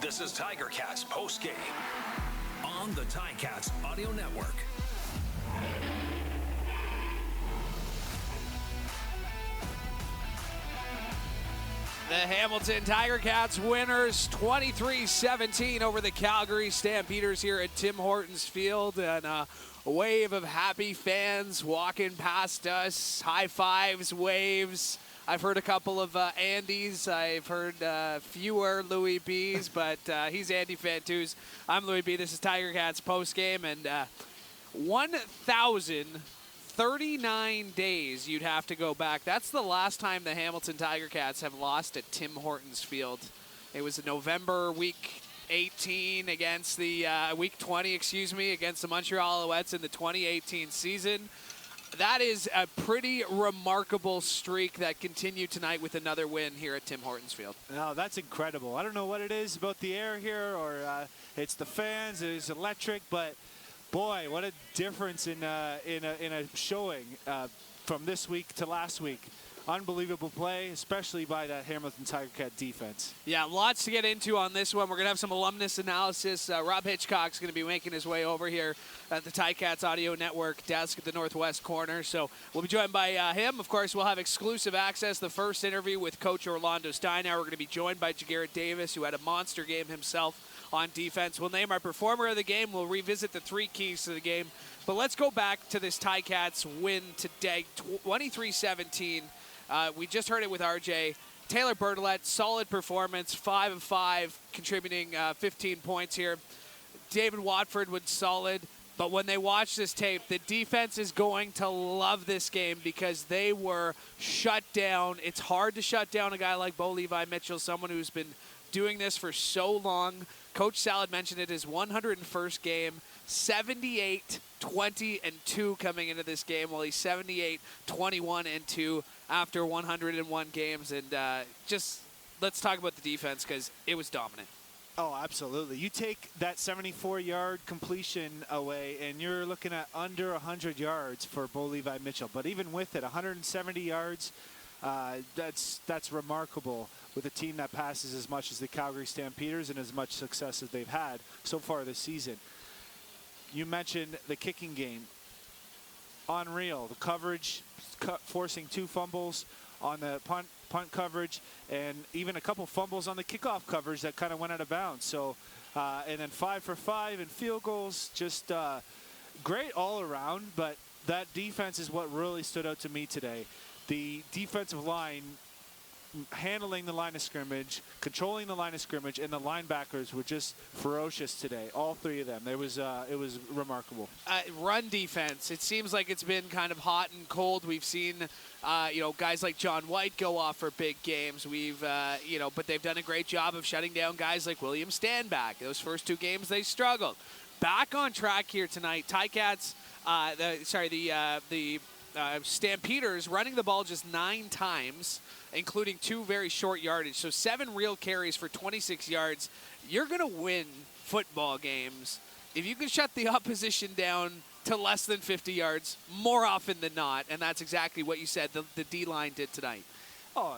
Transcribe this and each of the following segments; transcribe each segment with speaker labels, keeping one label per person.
Speaker 1: This is Tiger Cats Postgame on the Ticats Audio Network.
Speaker 2: The Hamilton Tiger Cats winners 23-17 over the Calgary Stampeders here at Tim Hortons Field. And a wave of happy fans walking past us. High fives, waves. I've heard a couple of Andys. I've heard fewer Louie B's, but he's Andy Fantuz. I'm Louie B. This is Tiger Cats postgame. And 1,039 days you'd have to go back. That's the last time the Hamilton Tiger Cats have lost at Tim Hortons Field. It was November week 18 against the week 20, against the Montreal Alouettes in the 2018 season. That is a pretty remarkable streak that continued tonight with another win here at Tim Hortons Field.
Speaker 3: No, that's incredible. I don't know what it is about the air here, or it's the fans, it's electric, but boy, what a difference in a showing from this week to last week. Unbelievable play, especially by that Hamilton Tiger Cat defense. Yeah,
Speaker 2: lots to get into on this one. We're going to have some alumnus analysis. Rob Hitchcock's going to be making his way over here at the Ticats Audio Network desk at the northwest corner. So we'll be joined by him. Of course, we'll have exclusive access. The first interview with Coach Orlando Steinauer. We're going to be joined by Jagarrett Davis, who had a monster game himself on defense. We'll name our performer of the game. We'll revisit the three keys to the game. But let's go back to this Ticats win today, 23-17. We just heard it with RJ. Taylor Bertolet, solid performance, 5 of 5, contributing 15 points here. David Watford was solid, but when they watch this tape, the defense is going to love this game because they were shut down. It's hard to shut down a guy like Bo Levi Mitchell, someone who's been doing this for so long. Coach Salad mentioned it, his 101st game, 78-20-2 coming into this game, while he's 78-21-2 after 101 games. And just let's talk about the defense because it was dominant.
Speaker 3: Oh, absolutely. You take that 74-yard completion away, and you're looking at under 100 yards for Bo Levi Mitchell. But even with it, 170 yards, that's remarkable with a team that passes as much as the Calgary Stampeders and as much success as they've had so far this season. You mentioned the kicking game. Unreal. The coverage, forcing 2 fumbles on the punt coverage, and even a couple fumbles on the kickoff coverage that kind of went out of bounds. So, and then 5 for 5 in field goals. Just great all around, but that defense is what really stood out to me today. The defensive line handling the line of scrimmage, controlling the line of scrimmage, and the linebackers were just ferocious today. All 3 of them. It was remarkable.
Speaker 2: Run defense. It seems like it's been kind of hot and cold. We've seen, guys like John White go off for big games. We've, but they've done a great job of shutting down guys like William Stanback. Those first 2 games they struggled. Back on track here tonight. Ticats, the Stampeders running the ball just 9 times, including 2 very short yardage. So 7 real carries for 26 yards. You're going to win football games if you can shut the opposition down to less than 50 yards more often than not. And that's exactly what you said the D-line did tonight.
Speaker 3: Oh,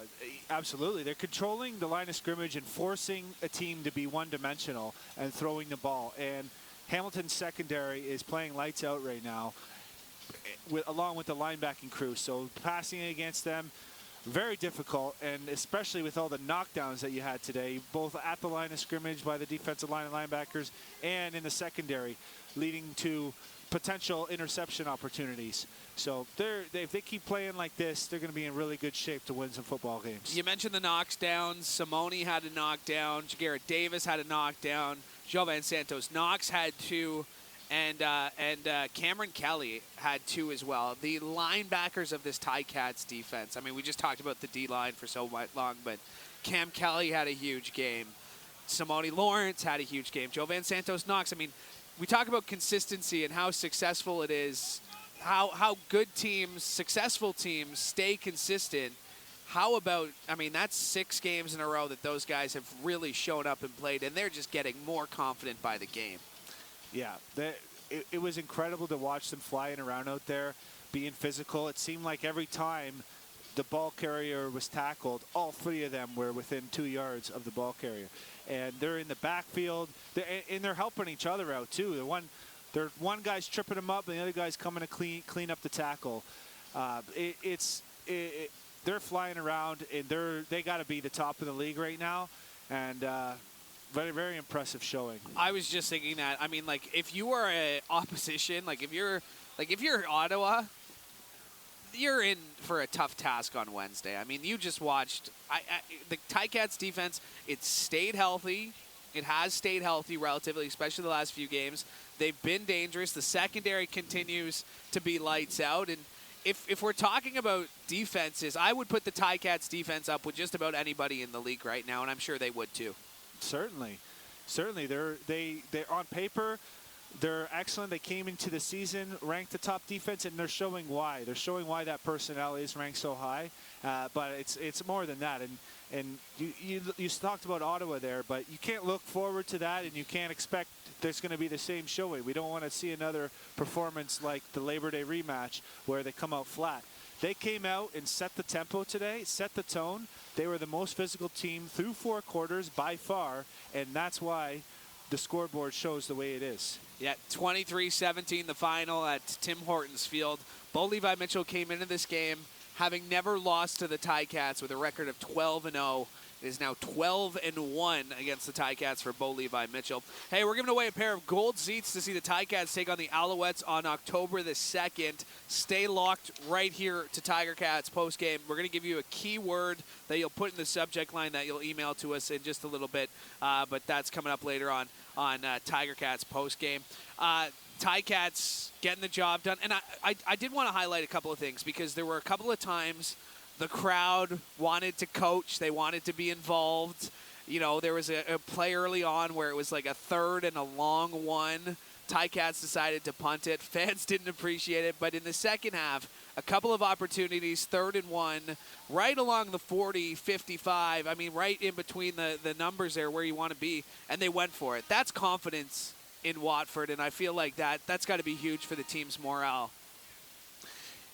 Speaker 3: absolutely. They're controlling the line of scrimmage and forcing a team to be one-dimensional and throwing the ball. And Hamilton's secondary is playing lights out right now, along with the linebacking crew. So passing against them, very difficult, and especially with all the knockdowns that you had today, both at the line of scrimmage by the defensive line and linebackers and in the secondary, leading to potential interception opportunities. So if they keep playing like this, they're going to be in really good shape to win some football games.
Speaker 2: You mentioned the knockdowns. Simone had a knockdown. Jagarrett Davis had a knockdown. Jovan Santos Knox had 2. And Cameron Kelly had 2 as well. The linebackers of this Ticats defense, I mean, we just talked about the D-line for so long, but Cam Kelly had a huge game. Simone Lawrence had a huge game. Jovan Santos Knox, I mean, we talk about consistency and how successful it is, how good teams, successful teams stay consistent. How about, I mean, that's 6 games in a row that those guys have really shown up and played, and they're just getting more confident by the game.
Speaker 3: Yeah, it was incredible to watch them flying around out there, being physical. It seemed like every time the ball carrier was tackled, all 3 of them were within 2 yards of the ball carrier. And they're in the backfield, and they're helping each other out too. One guy's tripping them up, and the other guy's coming to clean up the tackle. They're flying around, and they got to be the top of the league right now. And very, very impressive showing.
Speaker 2: I was just thinking that. I mean, like, if you are an opposition, if you're Ottawa, you're in for a tough task on Wednesday. I mean, you just watched the Ticats defense. It stayed healthy. It has stayed healthy relatively, especially the last few games. They've been dangerous. The secondary continues to be lights out. And if we're talking about defenses, I would put the Ticats defense up with just about anybody in the league right now, and I'm sure they would too.
Speaker 3: Certainly. They're on paper, they're excellent. They came into the season ranked the top defense, and they're showing why. They're showing why that personnel is ranked so high. But it's more than that. And you talked about Ottawa there, but you can't look forward to that, and you can't expect there's going to be the same showing. We don't want to see another performance like the Labor Day rematch where they come out flat. They came out and set the tempo today, set the tone. They were the most physical team through 4 quarters by far, and that's why the scoreboard shows the way it is.
Speaker 2: Yeah, 23-17 the final at Tim Hortons Field. Bo Levi Mitchell came into this game having never lost to the Ticats with a record of 12-0. It is now 12-1 against the Ticats for Bo Levi Mitchell. Hey, we're giving away a pair of gold seats to see the Ticats take on the Alouettes on October the 2nd. Stay locked right here to Tiger Cats postgame. We're going to give you a keyword that you'll put in the subject line that you'll email to us in just a little bit, but that's coming up later on Tiger Cats postgame. Ticats getting the job done. And I did want to highlight a couple of things because there were a couple of times the crowd wanted to coach. They wanted to be involved. You know, there was a play early on where it was like a 3rd and a long one. Ticats decided to punt it. Fans didn't appreciate it. But in the second half, a couple of opportunities, 3rd and 1, right along the 40, 55. I mean, right in between the numbers there where you want to be. And they went for it. That's confidence in Watford. And I feel like that's got to be huge for the team's morale.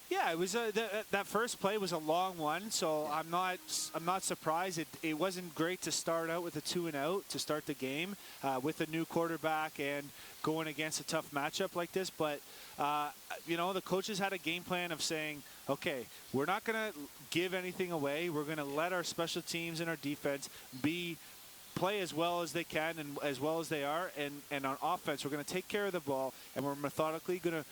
Speaker 3: Yeah, it was that first play was a long one, so I'm not surprised. It wasn't great to start out with a 2-and-out to start the game with a new quarterback and going against a tough matchup like this. But the coaches had a game plan of saying, okay, we're not going to give anything away. We're going to let our special teams and our defense play as well as they can and as well as they are, and on offense we're going to take care of the ball, and we're methodically going to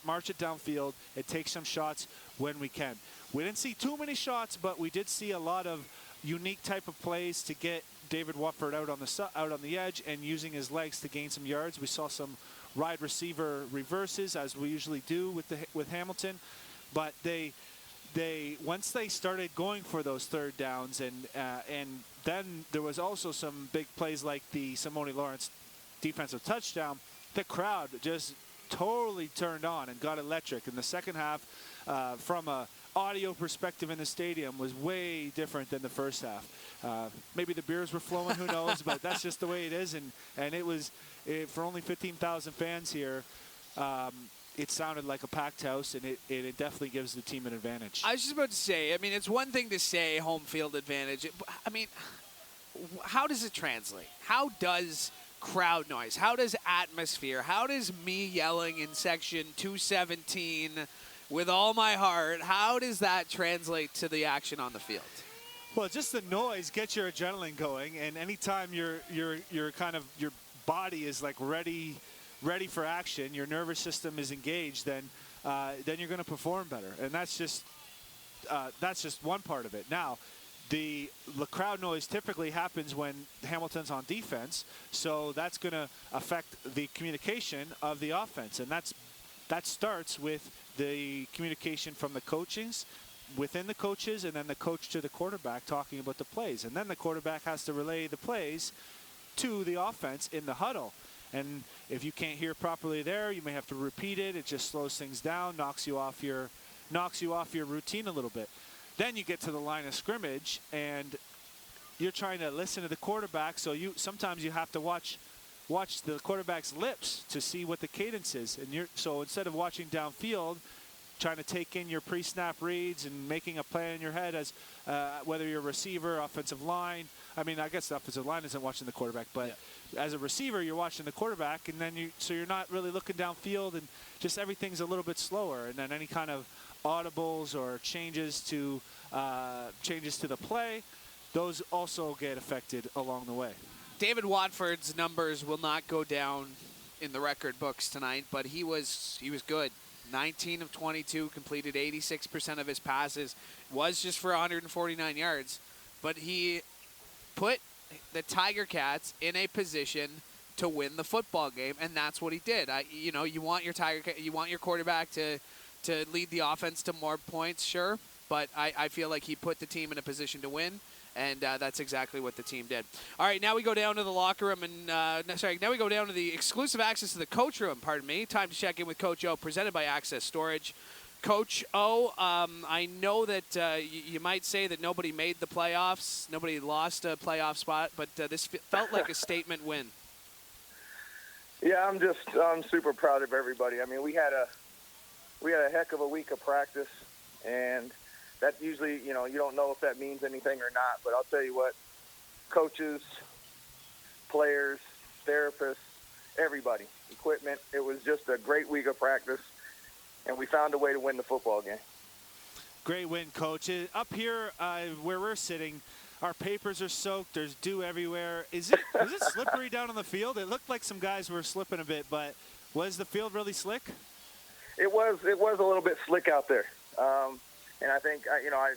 Speaker 3: march it downfield and take some shots when we can. We didn't see too many shots, but we did see a lot of unique type of plays to get David Watford out on the edge and using his legs to gain some yards. We saw some wide receiver reverses as we usually do with Hamilton, but they once they started going for those 3rd downs and then there was also some big plays like the Simone Lawrence defensive touchdown. The crowd just totally turned on and got electric. In the second half, from a audio perspective in the stadium, was way different than the first half. Maybe the beers were flowing, who knows, but that's just the way it is. And it was, for only 15,000 fans here, it sounded like a packed house, and it definitely gives the team an advantage.
Speaker 2: I was just about to say, I mean, it's one thing to say home field advantage. I mean, how does it translate? How does crowd noise, how does atmosphere, how does me yelling in section 217 with all my heart, how does that translate to the action on the field?
Speaker 3: Well, just the noise gets your adrenaline going, and anytime your your body is like ready for action, your nervous system is engaged, then you're going to perform better, and that's just one part of it. Now, the crowd noise typically happens when Hamilton's on defense, so that's going to affect the communication of the offense, and that starts with the communication from the coachings, within the coaches, and then the coach to the quarterback talking about the plays, and then the quarterback has to relay the plays to the offense in the huddle. And if you can't hear properly there, you may have to repeat it. It just slows things down, knocks you off your routine a little bit. Then you get to the line of scrimmage, and you're trying to listen to the quarterback, so sometimes you have to watch the quarterback's lips to see what the cadence is. And so instead of watching downfield, trying to take in your pre-snap reads and making a plan in your head as whether you're a receiver, offensive line. I mean, I guess the offensive line isn't watching the quarterback, but as a receiver, you're watching the quarterback, and then so you're not really looking downfield, and just everything's a little bit slower. And then any kind of audibles or changes to the play, those also get affected along the way.
Speaker 2: David Watford's numbers will not go down in the record books tonight, but he was good. 19 of 22, completed 86% of his passes, was just for 149 yards, but he put the Tiger Cats in a position to win the football game, and that's what he did. You want your quarterback to lead the offense to more points, sure, but I feel like he put the team in a position to win, and that's exactly what the team did. All right, now we go down to the locker room, and now we go down to the exclusive access to the coach room, pardon me. Time to check in with Coach O, presented by Access Storage. Coach O, I know that you might say that nobody made the playoffs, nobody lost a playoff spot, but this felt like a statement win.
Speaker 4: Yeah, I'm super proud of everybody. I mean, we had a heck of a week of practice, and that usually, you don't know if that means anything or not, but I'll tell you what, coaches, players, therapists, everybody, equipment, it was just a great week of practice, and we found a way to win the football game.
Speaker 3: Great win, Coach. Up here where we're sitting, our papers are soaked. There's dew everywhere. Was it slippery down on the field? It looked like some guys were slipping a bit, but was the field really slick? It
Speaker 4: was a little bit slick out there. And I think, I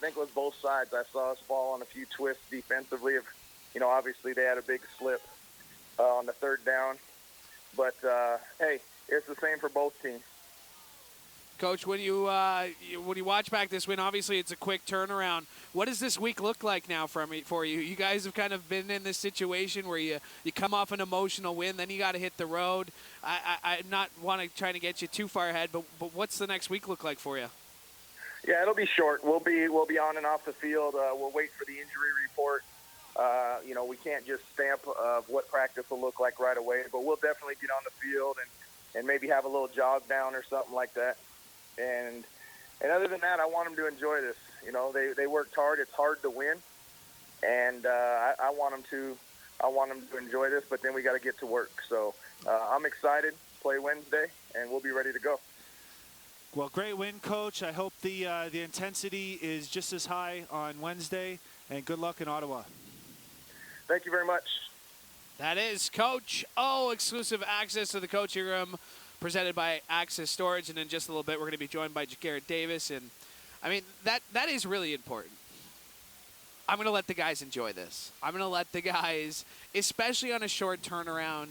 Speaker 4: think it was both sides. I saw us fall on a few twists defensively. Obviously they had a big slip on the third down. But, hey, it's the same for both teams.
Speaker 2: Coach, when you watch back this win, obviously it's a quick turnaround. What does this week look like now for you? You guys have kind of been in this situation where you come off an emotional win, then you got to hit the road. I'm not trying to get you too far ahead, but what's the next week look like for you?
Speaker 4: Yeah, it'll be short. We'll be on and off the field. We'll wait for the injury report. We can't just stamp what practice will look like right away, but we'll definitely get on the field and maybe have a little jog down or something like that. And other than that, I want them to enjoy this. They worked hard. It's hard to win, and I want them to enjoy this. But then we got to get to work. So I'm excited. Play Wednesday, and we'll be ready to go.
Speaker 3: Well, great win, Coach. I hope the intensity is just as high on Wednesday, and good luck in Ottawa.
Speaker 4: Thank you very much.
Speaker 2: That is Coach O, exclusive access to the coaching room, presented by Access Storage. And in just a little bit, we're going to be joined by Garrett Davis. And, I mean, that is really important. I'm going to let the guys enjoy this. I'm going to let the guys, especially on a short turnaround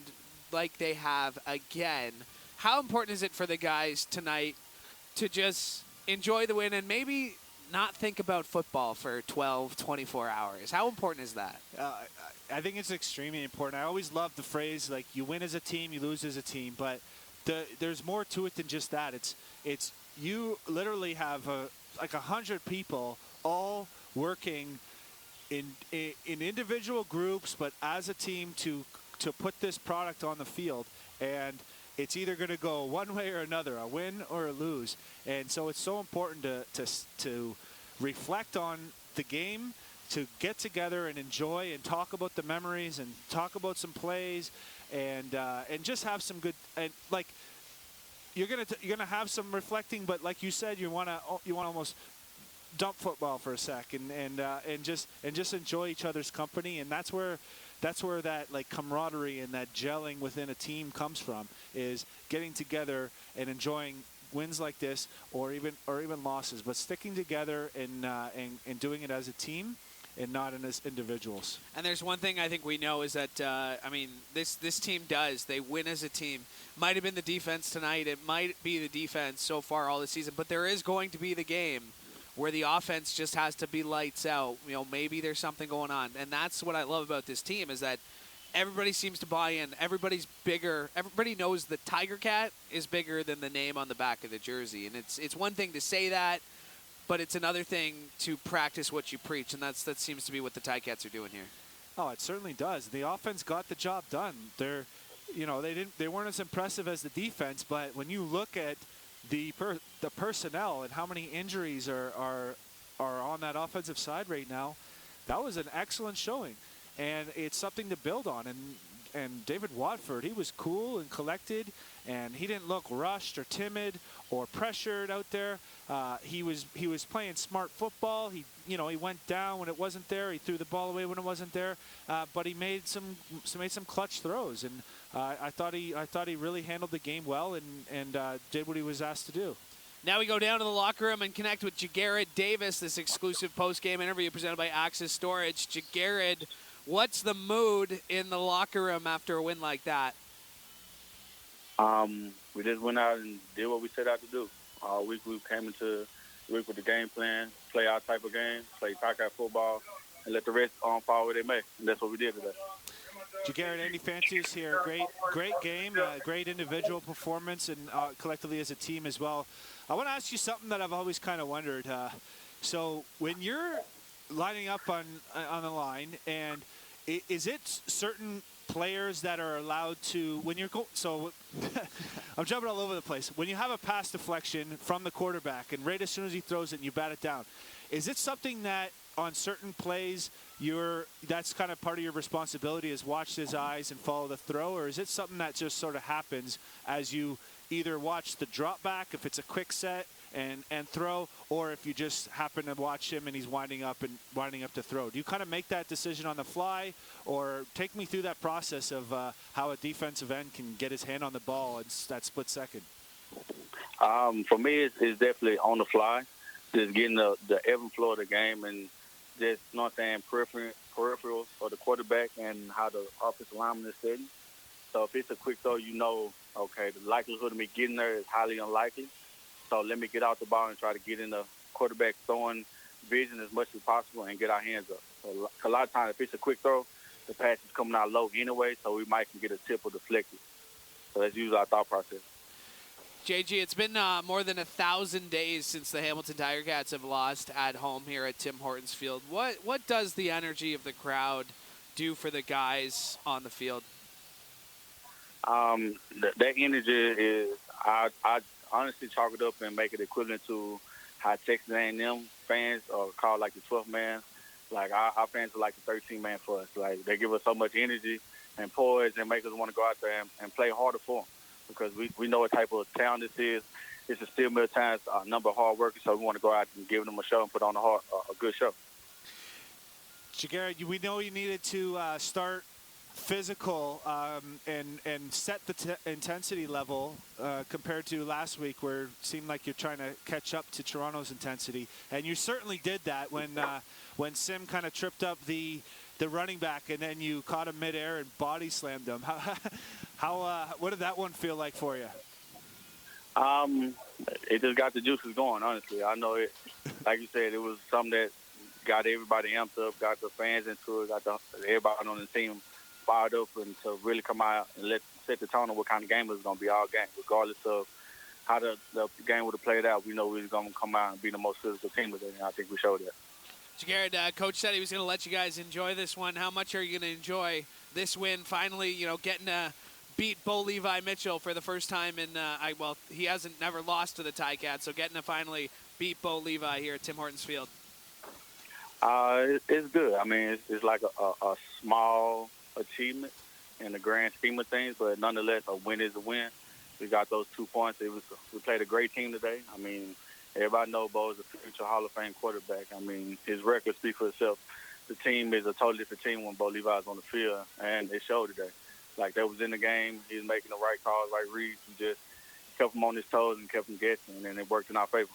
Speaker 2: like they have again, how important is it for the guys tonight to just enjoy the win and maybe not think about football for 12, 24 hours? How important is that?
Speaker 3: I think it's extremely important. I always love the phrase, like, you win as a team, you lose as a team. But there's more to it than just that. It's you literally have 100 people all working in individual groups, but as a team to put this product on the field. And it's either going to go one way or another, a win or a lose. And so it's so important to reflect on the game, to get together and enjoy and talk about the memories and talk about some plays and just have some good, and like you're gonna have some reflecting, but like you said, you want to almost dump football for a sec and just enjoy each other's company. And that's where that like camaraderie and that gelling within a team comes from, is getting together and enjoying wins like this, or even losses, but sticking together and doing it as a team and not as individuals.
Speaker 2: And there's one thing I think we know is that this team does. They win as a team. Might have been the defense tonight. It might be the defense so far all this season, but there is going to be the game where the offense just has to be lights out. Maybe there's something going on. And that's what I love about this team, is that everybody seems to buy in. Everybody's bigger. Everybody knows the Tiger Cat is bigger than the name on the back of the jersey. And it's one thing to say that, but it's another thing to practice what you preach. And that seems to be what the Ticats are doing here.
Speaker 3: Oh, it certainly does. The offense got the job done. They weren't as impressive as the defense, but when you look at the personnel and how many injuries are on that offensive side right now, that was an excellent showing, and it's something to build on. And David Watford, he was cool and collected, and he didn't look rushed or timid or pressured out there. He was playing smart football. He went down when it wasn't there. He threw the ball away when it wasn't there. But he made some clutch throws, and I thought he really handled the game well and did what he was asked to do.
Speaker 2: Now we go down to the locker room and connect with Jagarrett Davis. This exclusive post-game interview presented by Access Storage. Jagarrett, what's the mood in the locker room after a win like that?
Speaker 5: We just went out and did what we set out to do. All week we came into the week with the game plan, play our type of game, play Ticat football, and let the rest fall where they may. And that's what we did today.
Speaker 3: Jagarrett, Andy Fantuz here. Great game, great individual performance, and collectively as a team as well. I want to ask you something that I've always kind of wondered. So when you're lining up on the line, and is it certain players that are allowed to, when you're so I'm jumping all over the place. When you have a pass deflection from the quarterback, and right as soon as he throws it, and you bat it down, is it something that on certain plays that's kind of part of your responsibility, is watch his eyes and follow the throw, or is it something that just sort of happens as you either watch the drop back, if it's a quick set and throw, or if you just happen to watch him and he's winding up to throw? Do you kind of make that decision on the fly, or take me through that process of how a defensive end can get his hand on the ball in that split second?
Speaker 5: For me, it's definitely on the fly, just getting the ebb and flow of the game, and just, peripherals for the quarterback and how the offensive lineman is sitting. So if it's a quick throw, okay, the likelihood of me getting there is highly unlikely. So let me get out the ball and try to get in the quarterback throwing vision as much as possible and get our hands up. So a lot of times, if it's a quick throw, the pass is coming out low anyway, so we might can get a tip or deflected. So that's usually our thought process.
Speaker 2: JG, it's been more than 1,000 days since the Hamilton Tiger Cats have lost at home here at Tim Hortons Field. What does the energy of the crowd do for the guys on the field?
Speaker 5: That energy is, I honestly chalk it up and make it equivalent to how Texas A&M fans are called like the 12th man. Like our fans are like the 13th man for us. Like they give us so much energy and poise and make us want to go out there and play harder for them, because we know what type of town this is. It's a Steel Mill town, a number of hard workers, so we want to go out and give them a show and put on a good show.
Speaker 3: Jagarrett, we know you needed to start physical and set the intensity level compared to last week, where it seemed like you're trying to catch up to Toronto's intensity, and you certainly did that when Sim kind of tripped up the running back, and then you caught him midair and body slammed him. What did that one feel like for you?
Speaker 5: It just got the juices going, honestly. I know it, like you said, it was something that got everybody amped up, got the fans into it, got everybody on the team fired up, and to really come out and set the tone of what kind of game it was going to be all game, regardless of how the game would have played out. We know we was going to come out and be the most physical team with it, and I think we showed that.
Speaker 2: Jagarrett, Coach said he was going to let you guys enjoy this one. How much are you going to enjoy this win, finally, getting to beat Bo Levi Mitchell for the first time in, he hasn't never lost to the Ticats, so getting to finally beat Bo Levi here at Tim Hortons Field?
Speaker 5: It's good. I mean, it's like a small achievement in the grand scheme of things, but nonetheless, a win is a win. We got those 2 points. We played a great team today. I mean, everybody knows Bo is a future Hall of Fame quarterback. I mean, his record speaks for itself. The team is a totally different team when Bo Levi is on the field, and it showed today. Like, that was in the game. He was making the right calls, right reads. We just kept him on his toes and kept him guessing, and it worked in our favor.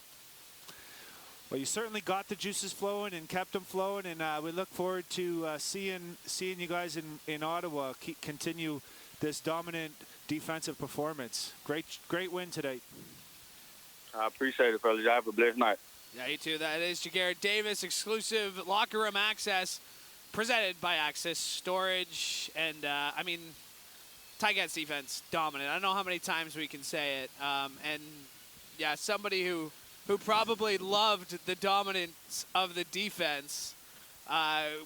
Speaker 3: Well, you certainly got the juices flowing and kept them flowing, and we look forward to seeing you guys in Ottawa continue this dominant defensive performance. Great win today.
Speaker 5: I appreciate it, fellas. Y'all have a blessed night.
Speaker 2: Yeah, you too. That is Jagarrett Davis, exclusive locker room access presented by Access Storage. And, Ticats defense, dominant. I don't know how many times we can say it. Somebody who probably loved the dominance of the defense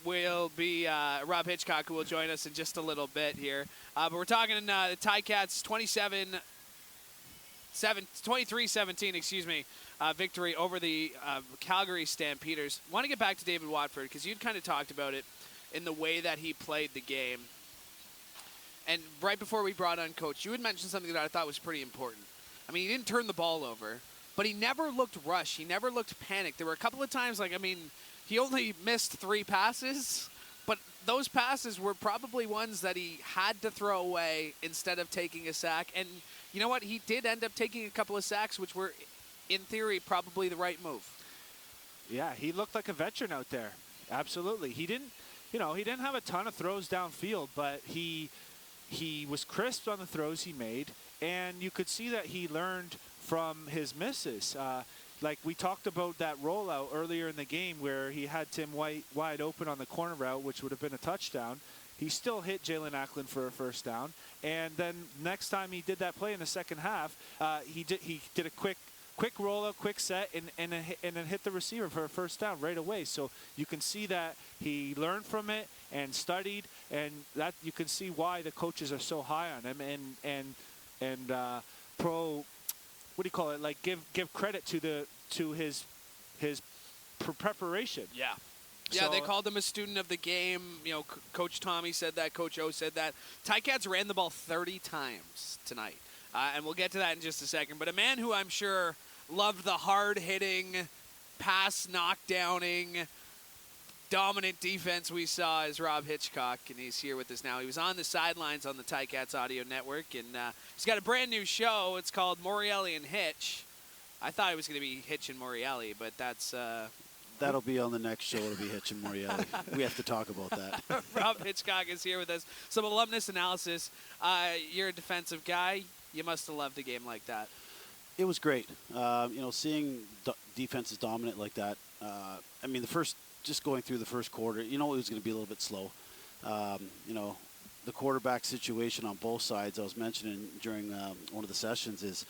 Speaker 2: will be Rob Hitchcock, who will join us in just a little bit here. But we're talking the Ticats 27-7 23-17, excuse me, victory over the Calgary Stampeders. Want to get back to David Watford because you'd kind of talked about it in the way that he played the game. And right before we brought on Coach, you had mentioned something that I thought was pretty important. I mean, he didn't turn the ball over, but he never looked rushed. He never looked panicked. There were a couple of times, he only missed 3 passes, but those passes were probably ones that he had to throw away instead of taking a sack. And you know what? He did end up taking a couple of sacks, which were, in theory, probably the right move.
Speaker 3: Yeah, he looked like a veteran out there. Absolutely. He didn't have a ton of throws downfield, but he was crisp on the throws he made, and you could see that he learned from his misses. Like we talked about that rollout earlier in the game where he had Tim White wide open on the corner route, which would have been a touchdown. He still hit Jalen Acklin for a first down. And then next time he did that play in the second half, he did a quick rollout, quick set, and then hit the receiver for a first down right away. So you can see that he learned from it and studied, and that you can see why the coaches are so high on him and give credit to his preparation.
Speaker 2: Yeah. Yeah, they called him a student of the game. You know, Coach Tommy said that. Coach O said that. Ticats ran the ball 30 times tonight, and we'll get to that in just a second. But a man who I'm sure loved the hard-hitting, pass knockdowning, dominant defense we saw is Rob Hitchcock, and he's here with us now. He was on the sidelines on the Ticats Audio Network, and he's got a brand-new show. It's called Morreale and Hitch. I thought it was going to be Hitch and Morreale, but that's...
Speaker 6: That'll be on the next show. It'll be Hitch and Morreale. We have to talk about that.
Speaker 2: Rob Hitchcock is here with us. Some alumnus analysis. You're a defensive guy. You must have loved a game like that.
Speaker 6: It was great. Seeing defenses dominant like that. Just going through the first quarter, it was going to be a little bit slow. The quarterback situation on both sides I was mentioning during one of the sessions is,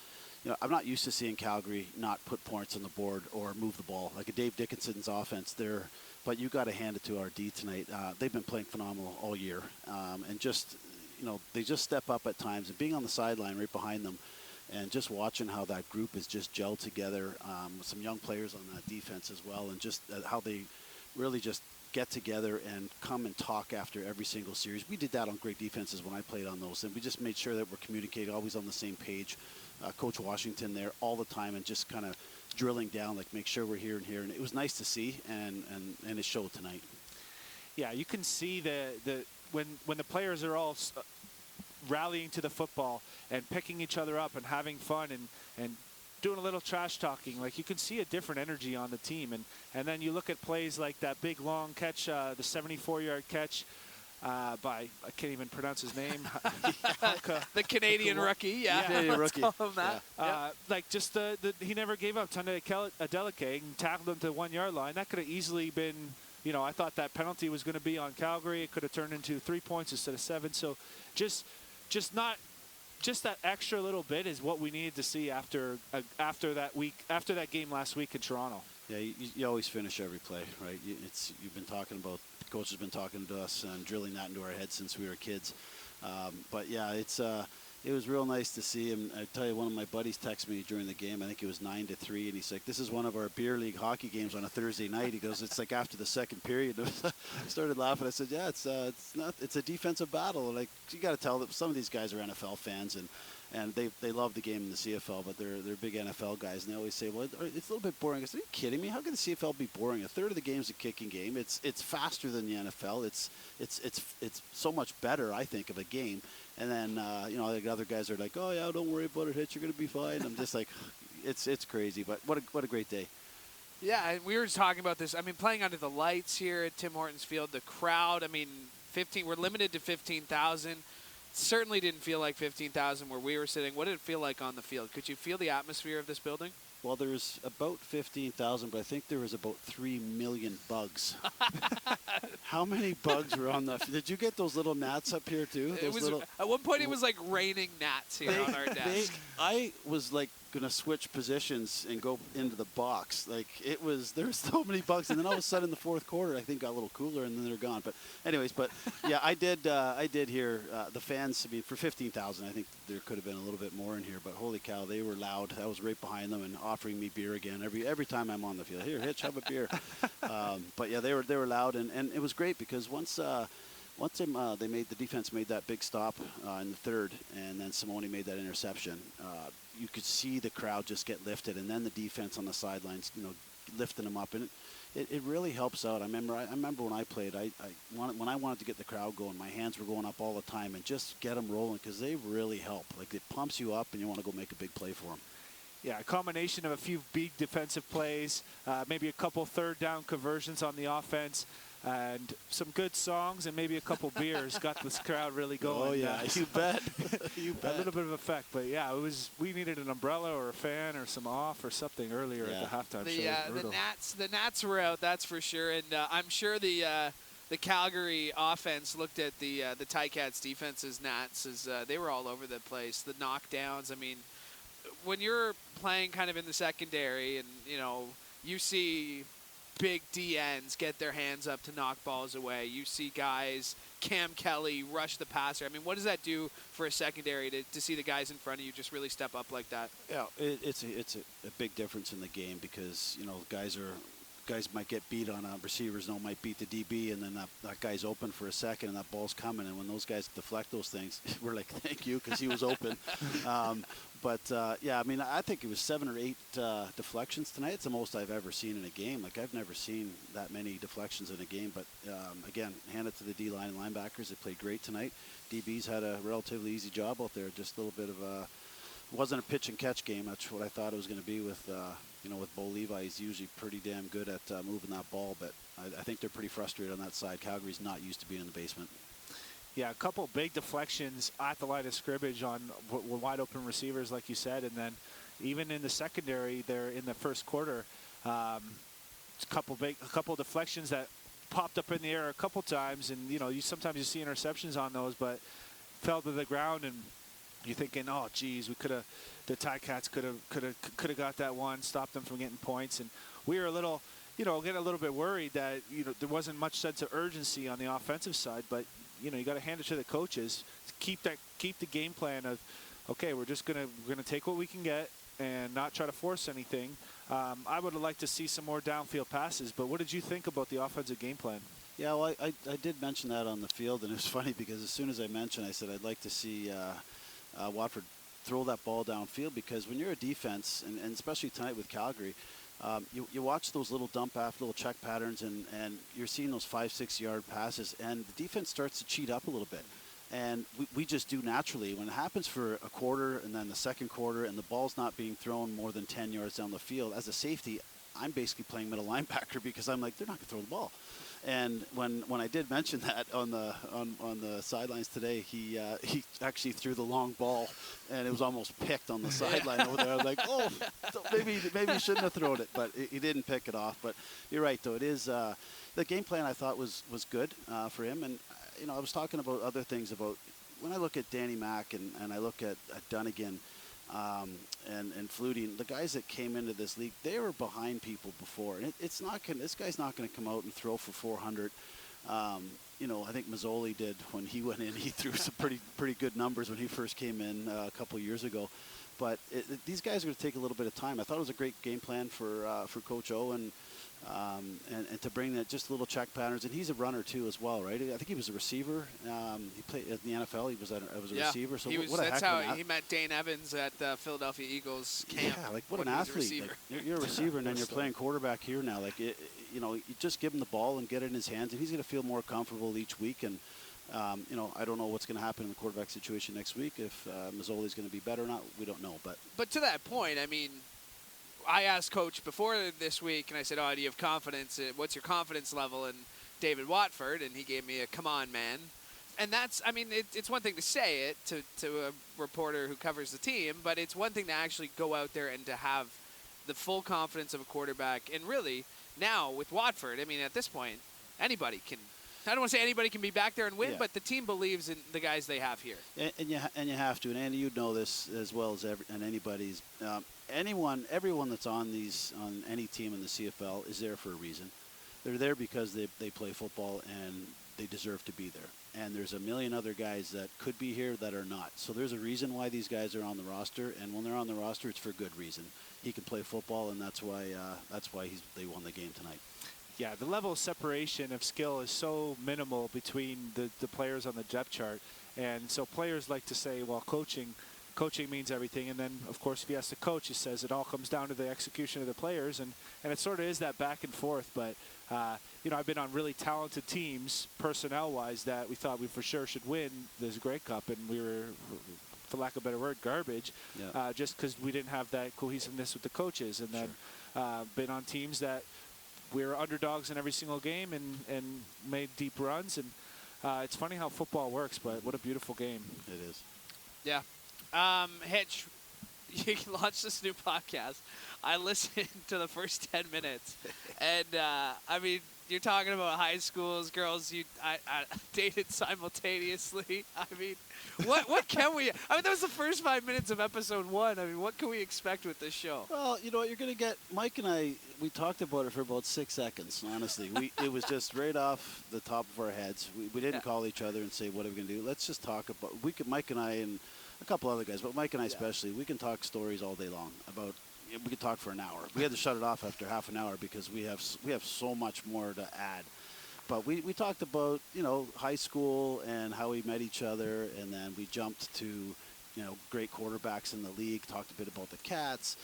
Speaker 6: I'm not used to seeing Calgary not put points on the board or move the ball. Like a Dave Dickinson's offense there, but you got to hand it to our D tonight. They've been playing phenomenal all year. And just, they just step up at times. And being on the sideline right behind them and just watching how that group is just gelled together with some young players on that defense as well, and just how they really just get together and come and talk after every single series. We did that on great defenses when I played on those, and we just made sure that we're communicating, always on the same page. Coach Washington there all the time and just kind of drilling down, make sure we're here and here. And it was nice to see, and it showed tonight.
Speaker 3: Yeah, you can see when the players are all rallying to the football and picking each other up and having fun and doing a little trash talking. You can see a different energy on the team. And then you look at plays like that big long catch, the 74-yard catch by, I can't even pronounce his name.
Speaker 2: The Canadian rookie,
Speaker 6: Canadian rookie.
Speaker 2: Call him that.
Speaker 3: Yeah. He never gave up. Tunde Adeleke and tackled him to the 1 yard line. That could have easily been, I thought that penalty was going to be on Calgary. It could have turned into 3 points instead of 7. So just that extra little bit is what we needed to see after that game last week in Toronto.
Speaker 6: Yeah, you always finish every play, right? You've been talking about, the coach has been talking to us and drilling that into our heads since we were kids. But yeah, it was real nice to see him. I tell you, one of my buddies texted me during the game. I think it was 9-3, and he's like, "This is one of our beer league hockey games on a Thursday night." He goes, "It's like after the second period." I started laughing. I said, "Yeah, it's a defensive battle. You got to tell that some of these guys are NFL fans and they love the game in the CFL, but they're big NFL guys, and they always say, well, it's a little bit boring." I said, "Are you kidding me? How can the CFL be boring? A third of the game's a kicking game. It's faster than the NFL. It's so much better, I think, of a game." And then the other guys are like, "Oh yeah, don't worry about it, Hitch. You're gonna be fine." I'm just like, it's crazy, but what a great day.
Speaker 2: Yeah, we were just talking about this. Playing under the lights here at Tim Hortons Field, the crowd. We're limited to 15,000. Certainly didn't feel like 15,000 where we were sitting. What did it feel like on the field? Could you feel the atmosphere of this building?
Speaker 6: Well, there's about 15,000, but I think there was about 3 million bugs. How many bugs were on the? Did you get those little gnats up here too?
Speaker 2: At one point, it was like raining gnats here on our desk.
Speaker 6: I was gonna switch positions and go into the box. Like there's so many bugs, and then all of a sudden in the fourth quarter, I think got a little cooler, and then they're gone. But anyways, yeah, I did hear the fans. I mean, for 15,000, I think there could have been a little bit more in here. But holy cow, they were loud. I was right behind them and offering me beer again every time I'm on the field. Here, Hitch, have a beer. But yeah, they were loud, and it was great because once the defense made that big stop in the third, and then Simone made that interception, you could see the crowd just get lifted, and then the defense on the sidelines, lifting them up, and it really helps out. I remember when I played, when I wanted to get the crowd going, my hands were going up all the time, and just get them rolling because they really help. Like it pumps you up, and you want to go make a big play for them.
Speaker 3: Yeah, a combination of a few big defensive plays, maybe a couple third down conversions on the offense, and some good songs and maybe a couple beers got this crowd really going.
Speaker 6: Oh yeah, you bet. You bet.
Speaker 3: A little bit of effect, but yeah, we needed an umbrella or a fan or some off or something earlier at the halftime show.
Speaker 2: The Nats were out, that's for sure, and I'm sure the Calgary offense looked at the Ticats defense's Nats as they were all over the place. The knockdowns. I mean, when you're playing kind of in the secondary, and you see big DNs get their hands up to knock balls away. You see guys, Cam Kelly, rush the passer. I mean, what does that do for a secondary to see the guys in front of you just really step up like that?
Speaker 6: Yeah, it's a big difference in the game because, guys might get beat on receivers, might beat the DB, and then that guy's open for a second, and that ball's coming. And when those guys deflect those things, we're like, thank you, because he was open. Yeah, I mean, I think it was 7 or 8 deflections tonight. It's the most I've ever seen in a game. Like, I've never seen that many deflections in a game. But, again, hand it to the D-line and linebackers. They played great tonight. DBs had a relatively easy job out there. Just a little bit of it wasn't a pitch and catch game. That's what I thought it was going to be with with Bo Levi. He's usually pretty damn good at moving that ball, but I think they're pretty frustrated on that side. Calgary's not used to being in the basement.
Speaker 3: Yeah, a couple big deflections at the line of scrimmage on wide open receivers, like you said, and then even in the secondary there in the first quarter, a couple deflections that popped up in the air a couple times, and you sometimes see interceptions on those, but fell to the ground, and you're thinking, oh, geez, the Ticats could have got that one, stopped them from getting points, and we were a little, getting a little bit worried that there wasn't much sense of urgency on the offensive side, but you got to hand it to the coaches. Keep the game plan of, okay, we're gonna take what we can get and not try to force anything. I would have liked to see some more downfield passes, but what did you think about the offensive game plan?
Speaker 6: Yeah, well, I did mention that on the field, and it was funny because as soon as I mentioned, I said I'd like to see Watford throw that ball downfield, because when you're a defense, and especially tonight with Calgary, you watch those little dump off, little check patterns, and you're seeing those 5-6 yard passes, and the defense starts to cheat up a little bit. And we just do naturally. When it happens for a quarter and then the second quarter and the ball's not being thrown more than 10 yards down the field, as a safety, I'm basically playing middle linebacker because I'm like, they're not going to throw the ball. And when I did mention that on the sidelines today, he actually threw the long ball, and it was almost picked on the sideline over there. I was like, oh, maybe he shouldn't have thrown it, but he didn't pick it off. But you're right, though. It is the game plan I thought was good for him. And I was talking about other things about when I look at Danny Mack and I look at Dunnigan. And Flutie, the guys that came into this league, they were behind people before, and this guy's not going to come out and throw for 400. I think Mazzoli did when he went in. He threw some pretty good numbers when he first came in a couple years ago. But these guys are going to take a little bit of time. I thought it was a great game plan for Coach O, and to bring that just little check patterns. And he's a runner too as well, right? I think he was a receiver. He played in the NFL. He was a receiver. So
Speaker 2: that's how he met Dane Evans at the Philadelphia Eagles camp.
Speaker 6: Yeah, like what an athlete. Like, you're a receiver, and then you're playing quarterback here now. Like you just give him the ball and get it in his hands, and he's going to feel more comfortable each week. And I don't know what's going to happen in the quarterback situation next week. If Mazzoli's going to be better or not, we don't know.
Speaker 2: But to that point, I mean, I asked Coach before this week, and I said, oh, do you have confidence? What's your confidence level in David Watford? And he gave me a come on, man. And that's, I mean, it's one thing to say it to a reporter who covers the team, but it's one thing to actually go out there and to have the full confidence of a quarterback. And really, now with Watford, I mean, at this point, anybody can I don't want to say anybody can be back there and win,
Speaker 6: Yeah.
Speaker 2: but the team believes in the guys they have here.
Speaker 6: And you have to, and Andy, you know this as well as anybody's. Everyone that's on any team in the CFL is there for a reason. They're there because they play football and they deserve to be there. And there's a million other guys that could be here that are not. So there's a reason why these guys are on the roster, and when they're on the roster, it's for good reason. He can play football, and that's why they won the game tonight.
Speaker 3: Yeah, the level of separation of skill is so minimal between the players on the depth chart. And so players like to say, well, coaching means everything. And then, of course, if he has to coach, he says it all comes down to the execution of the players. And it sort of is that back and forth. But, I've been on really talented teams, personnel-wise, that we thought we for sure should win this Grey Cup. And we were, for lack of a better word, garbage, just because we didn't have that cohesiveness with the coaches. And then been on teams that we were underdogs in every single game and made deep runs. And it's funny how football works, but what a beautiful game.
Speaker 6: It is.
Speaker 2: Yeah. Hitch, you launched this new podcast. I listened to the first 10 minutes. And, you're talking about high schools, girls I dated simultaneously. What can we... that was the first 5 minutes of episode 1. What can we expect with this show?
Speaker 6: Well, you know what, you're going to get... Mike and I, we talked about it for about 6 seconds, honestly. It was just right off the top of our heads. We didn't call each other and say, what are we going to do? Let's just talk about... Mike and I and a couple other guys, but Mike and I especially, we can talk stories all day long about... We could talk for an hour. We had to shut it off after half an hour because we have so much more to add. But we talked about, high school and how we met each other, and then we jumped to, great quarterbacks in the league, talked a bit about the Cats.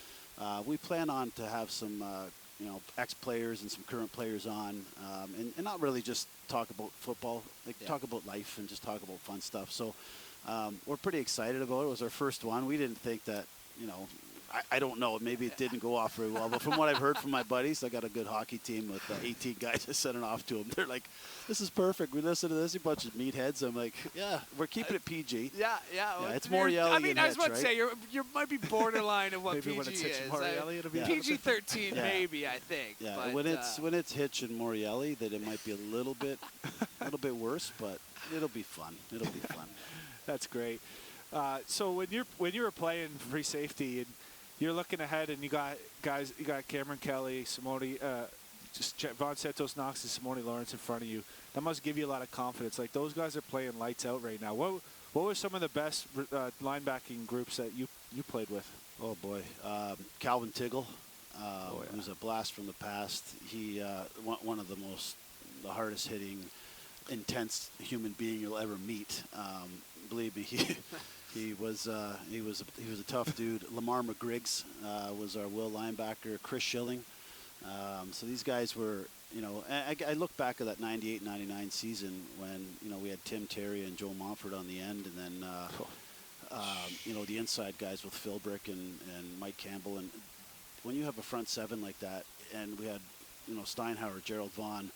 Speaker 6: We plan on to have some, ex-players and some current players on, and not really just talk about football, talk about life and just talk about fun stuff. So we're pretty excited about it. It was our first one. We didn't think that, I don't know. Maybe it didn't go off very well. But from what I've heard from my buddies, I got a good hockey team with 18 guys. I sent it off to them. They're like, this is perfect. We listen to this. A bunch of meatheads. I'm like, yeah, we're keeping it PG.
Speaker 2: Yeah.
Speaker 6: Well, it's more yelling
Speaker 2: I was about to say, you might be borderline of what
Speaker 3: maybe
Speaker 2: PG
Speaker 3: when it's Hitch and
Speaker 2: is.
Speaker 3: Morelli, it'll be
Speaker 2: PG-13 maybe, I think.
Speaker 6: Yeah,
Speaker 2: but,
Speaker 6: when it's Hitch and Morelli, that it might be a little bit worse, but it'll be fun. It'll be fun.
Speaker 3: That's great. So when you were playing free safety and you're looking ahead, and you got Cameron Kelly, Simone, Von Santos Knox, and Simone Lawrence in front of you. That must give you a lot of confidence. Like, those guys are playing lights out right now. What were some of the best linebacking groups that you played with?
Speaker 6: Oh boy, Calvin Tiggle, who's a blast from the past. He one of the hardest hitting, intense human being you'll ever meet. Believe me, he was a tough dude. Lamar McGriggs was our will linebacker. Chris Schilling. So these guys were, I look back at that 98-99 season when, we had Tim Terry and Joe Montford on the end, and then, the inside guys with Phil Brick and Mike Campbell. And when you have a front seven like that, and we had, Steinhauer, Gerald Vaughn,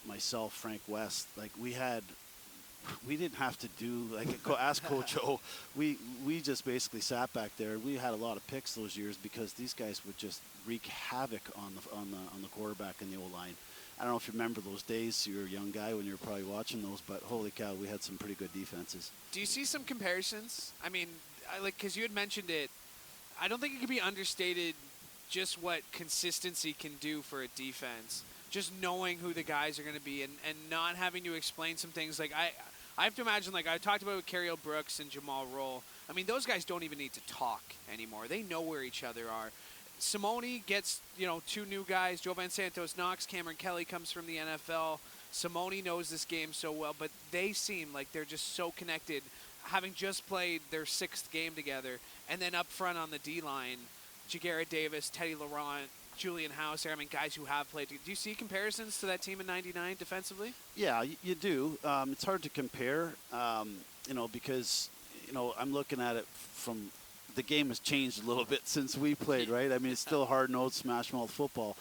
Speaker 6: myself, Frank West, we didn't have to do, ask Coach O. We just basically sat back there. We had a lot of picks those years because these guys would just wreak havoc on the quarterback and the O-line. I don't know if you remember those days. You were a young guy when you were probably watching those, but holy cow, we had some pretty good defenses.
Speaker 2: Do you see some comparisons? Because you had mentioned it, I don't think it can be understated just what consistency can do for a defense. Just knowing who the guys are going to be and not having to explain some things. I have to imagine, I talked about with Carriel Brooks and Jamal Roll. Those guys don't even need to talk anymore. They know where each other are. Simone gets, two new guys. Joe Van Santos Knox, Cameron Kelly comes from the NFL. Simone knows this game so well, but they seem like they're just so connected, having just played their 6th game together. And then up front on the D-line, Jagarrett Davis, Teddy Laurent, Julian House, guys who have played. Do you see comparisons to that team in '99 defensively?
Speaker 6: Yeah, you do. It's hard to compare, because, I'm looking at it from the game has changed a little bit since we played, right? It's still hard-nosed, smash-mouth football.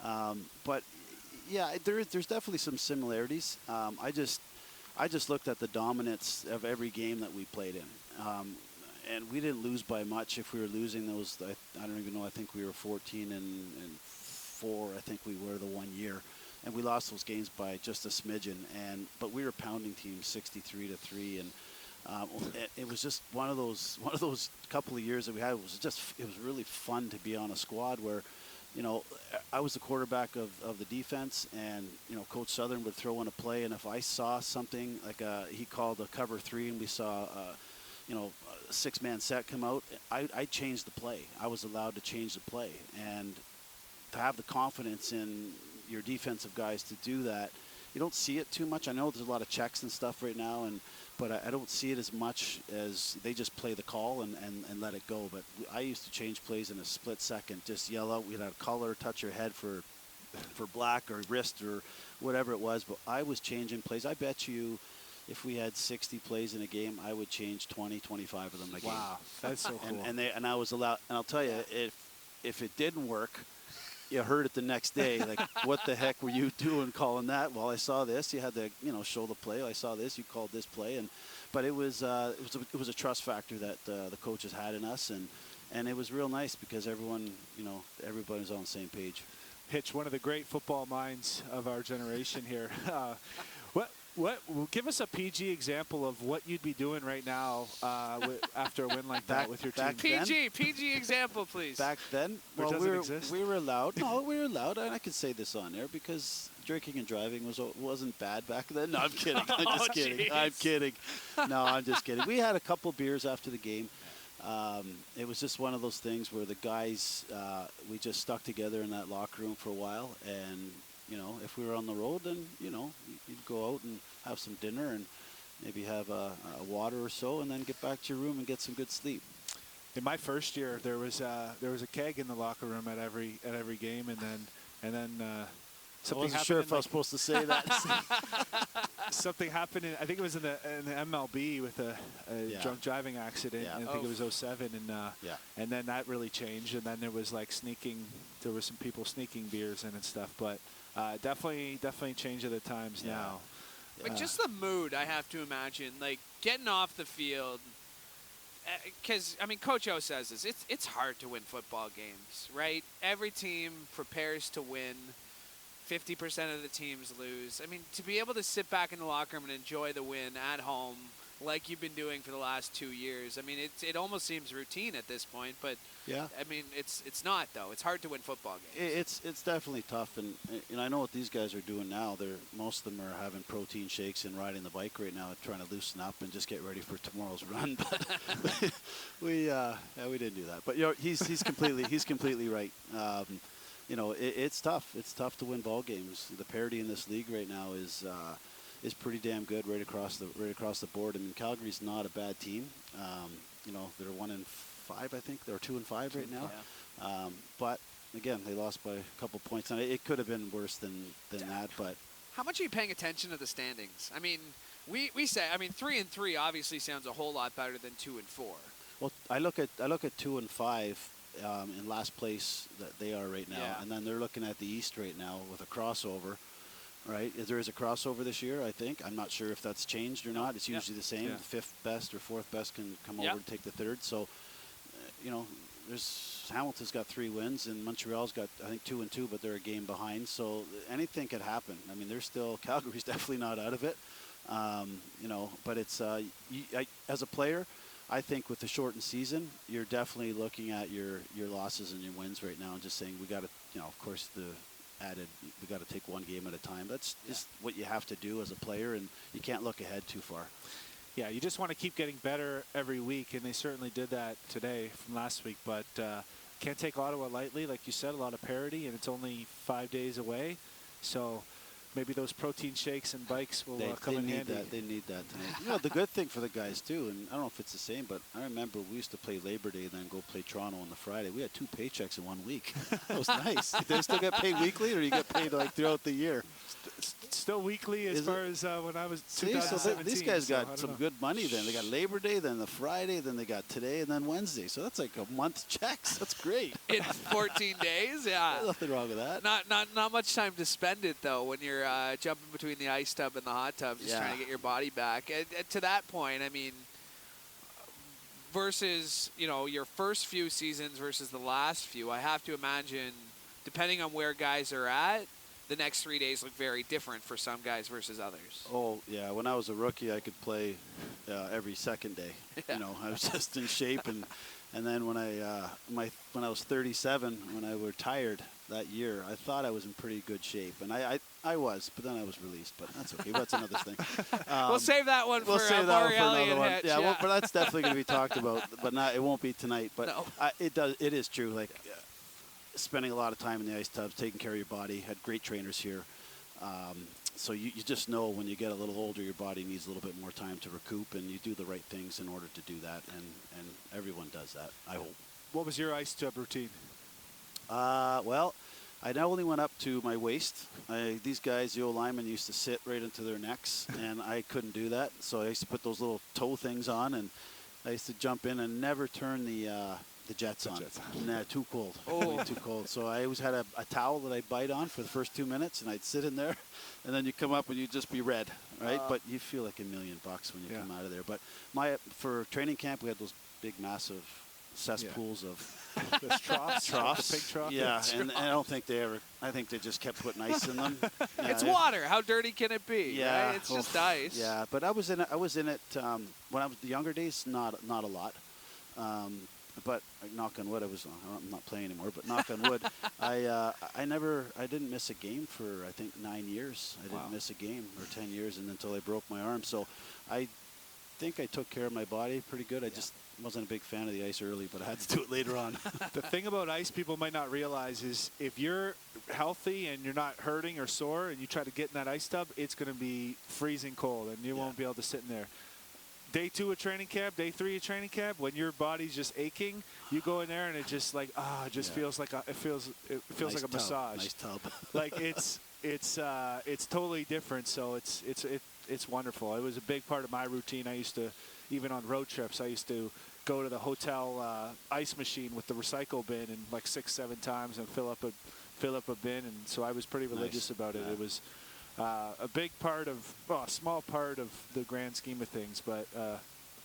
Speaker 6: But, yeah, there's definitely some similarities. I just looked at the dominance of every game that we played in. And we didn't lose by much. If we were losing those, I don't even know. I think we were 14-4. I think we were the one year. and we lost those games by just a smidgen. But we were pounding teams 63-3, and it was just one of those couple of years that we had. It was really fun to be on a squad where, I was the quarterback of the defense, and Coach Southern would throw in a play, and if I saw something like he called a cover 3, and we saw a 6-man set come out, I changed the play. I was allowed to change the play, and to have the confidence in your defensive guys to do that, you don't see it too much. I know there's a lot of checks and stuff right now, but I don't see it as much as they just play the call and let it go. But I used to change plays in a split second, just yell out. We'd have a color, touch your head for black or wrist or whatever it was. But I was changing plays. I bet you if we had 60 plays in a game, I would change 20, 25 of them a game.
Speaker 3: Wow, that's so cool.
Speaker 6: And I was allowed. And I'll tell you, if it didn't work, you heard it the next day. Like, what the heck were you doing calling that? Well, I saw this. You had to, show the play. I saw this. You called this play, but it was a trust factor that the coaches had in us, and it was real nice because everyone, everybody was on the same page.
Speaker 3: Hitch, one of the great football minds of our generation here. Give us a PG example of what you'd be doing right now after a win like that with your team.
Speaker 2: PG example, please.
Speaker 6: Back then, we were allowed. No, we were allowed, and I could say this on air because drinking and driving wasn't bad back then. No, I'm kidding. I'm just kidding.
Speaker 2: Geez.
Speaker 6: I'm kidding. No, I'm just kidding. We had a couple beers after the game. It was just one of those things where the guys, we just stuck together in that locker room for a while, and if we were on the road, then, you'd go out and have some dinner and maybe have a water or so, and then get back to your room and get some good sleep.
Speaker 3: In my first year, there was a keg in the locker room at every game, and then something
Speaker 6: I wasn't
Speaker 3: happened.
Speaker 6: Sure if I was supposed to say that.
Speaker 3: Something happened I think it was in the MLB with a drunk driving accident.
Speaker 6: Yeah.
Speaker 3: And I think it was 07, and then that really changed, and then there was like sneaking. There were some people sneaking beers in and stuff, but definitely change of the times now.
Speaker 2: But just the mood, I have to imagine, like getting off the field. Because, Coach O says this, it's hard to win football games, right? Every team prepares to win. 50% of the teams lose. To be able to sit back in the locker room and enjoy the win at home like you've been doing for the last 2 years, it almost seems routine at this point, but
Speaker 6: yeah.
Speaker 2: It's not, though. It's hard to win football games.
Speaker 6: It's definitely tough, and I know what these guys are doing now. Most of them are having protein shakes and riding the bike right now, trying to loosen up and just get ready for tomorrow's run. But we didn't do that. But he's completely right. It's tough. It's tough to win ball games. The parity in this league right now is pretty damn good right across the board. Calgary's not a bad team. They're 1-5, I think. They're 2-5 right now. Yeah. But again, they lost by a couple points, and it could have been worse than that. But
Speaker 2: how much are you paying attention to the standings? We say 3-3 obviously sounds a whole lot better than 2-4.
Speaker 6: Well, I look at 2-5. In last place that they are right now, and then they're looking at the East right now with a crossover, right? There is a crossover this year, I think. I'm not sure if that's changed or not. It's usually the same. Yeah. The fifth best or fourth best can come over and take the third. So, there's Hamilton's got 3 wins, and Montreal's got, I think, 2-2, but they're a game behind. So anything could happen. They're still, Calgary's definitely not out of it. But it's as a player, I think with the shortened season, you're definitely looking at your losses and your wins right now and just saying we got to, of course, we got to take one game at a time. That's just what you have to do as a player, and you can't look ahead too far.
Speaker 3: Yeah, you just want to keep getting better every week, and they certainly did that today from last week. But can't take Ottawa lightly, like you said, a lot of parity, and it's only 5 days away. So maybe those protein shakes and bikes will come in handy.
Speaker 6: They need that tonight. The good thing for the guys, too, and I don't know if it's the same, but I remember we used to play Labor Day and then go play Toronto on the Friday. We had 2 paychecks in 1 week. That was nice. Do they still get paid weekly, or you get paid throughout the year?
Speaker 3: Still weekly as far as when I was 2017.
Speaker 6: So these guys got some good money then. They got Labor Day, then the Friday, then they got today, and then Wednesday. So that's like a month's checks. That's great.
Speaker 2: In 14 days, yeah.
Speaker 6: There's nothing wrong with that.
Speaker 2: Not much time to spend it, though, when you're jumping between the ice tub and the hot tub, just trying to get your body back. And to that point, versus, your first few seasons versus the last few, I have to imagine, depending on where guys are at, the next 3 days look very different for some guys versus others.
Speaker 6: Oh, yeah. When I was a rookie, I could play every second day.
Speaker 2: Yeah.
Speaker 6: You know, I was just in shape. And then when I was 37, when I retired that year, I thought I was in pretty good shape. And I was, but then I was released. But that's okay. That's another thing.
Speaker 2: We'll save that one
Speaker 6: we'll
Speaker 2: for
Speaker 6: save that one for
Speaker 2: Morelli
Speaker 6: another
Speaker 2: and
Speaker 6: one.
Speaker 2: Hitch.
Speaker 6: Yeah, well, but that's definitely going to be talked about. But it won't be tonight. But
Speaker 2: No.
Speaker 6: it is true. Like, spending a lot of time in the ice tubs, taking care of your body. Had great trainers here. So you just know when you get a little older, your body needs a little bit more time to recoup, and you do the right things in order to do that, and everyone does that, I hope.
Speaker 3: What was your ice tub routine?
Speaker 6: Well, I not only went up to my waist. These guys, the old linemen, used to sit right into their necks, and I couldn't do that. So I used to put those little toe things on, and I used to jump in and never turn the jets on. Nah, too cold.
Speaker 2: Oh.
Speaker 6: Way too cold. So I always had a towel that I'd bite on for the first 2 minutes, and I'd sit in there, and then you come up and you'd just be red, right? But you feel like $1 million when you come out of there. But for training camp, we had those big, massive cesspools of
Speaker 3: Those troughs?
Speaker 6: troughs.
Speaker 3: The pig trough?
Speaker 6: Yeah, and I don't think I think they just kept putting ice in them. Yeah,
Speaker 2: It's water. How dirty can it be?
Speaker 6: Yeah,
Speaker 2: Right? It's just ice.
Speaker 6: Yeah, but I was in it when I was the younger days. Not a lot, but knock on wood, I'm not playing anymore. But knock on wood, I didn't miss a game for I think 9 years. I didn't miss a game or 10 years, and until I broke my arm. So I think I took care of my body pretty good. I just wasn't a big fan of the ice early, but I had to do it later on.
Speaker 3: The thing about ice people might not realize is if you're healthy and you're not hurting or sore and you try to get in that ice tub, it's going to be freezing cold and you won't be able to sit in there. Day 2 of training camp, day 3 of training camp, when your body's just aching, you go in there and it just like feels like it feels
Speaker 6: Nice
Speaker 3: like a
Speaker 6: tub.
Speaker 3: massage.
Speaker 6: Nice tub.
Speaker 3: Like it's totally different. So it's wonderful. It was a big part of my routine. I used to, even on road trips, I used to go to the hotel ice machine with the recycle bin and like 6-7 times and fill up a bin. And so I was pretty religious about it. It was a big part of, a small part of the grand scheme of things, but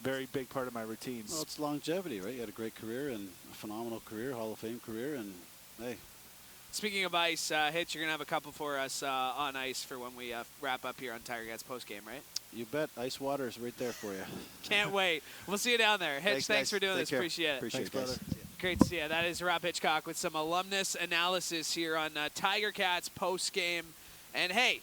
Speaker 3: very big part of my routines.
Speaker 6: Well, it's longevity, right? You had a great career and a phenomenal career, Hall of Fame career, and hey.
Speaker 2: Speaking of ice, Hitch, you're going to have a couple for us on ice for when we wrap up here on Ticats postgame, right?
Speaker 6: You bet. Ice water is right there for you.
Speaker 2: Can't wait. We'll see you down there. Hitch, thanks for doing
Speaker 6: Take
Speaker 2: this.
Speaker 6: care.
Speaker 2: Appreciate it.
Speaker 6: Appreciate it,
Speaker 3: Thanks,
Speaker 6: guys.
Speaker 3: brother.
Speaker 2: Great to see you. That is Rob Hitchcock with some alumnus analysis here on Ticats postgame. And hey,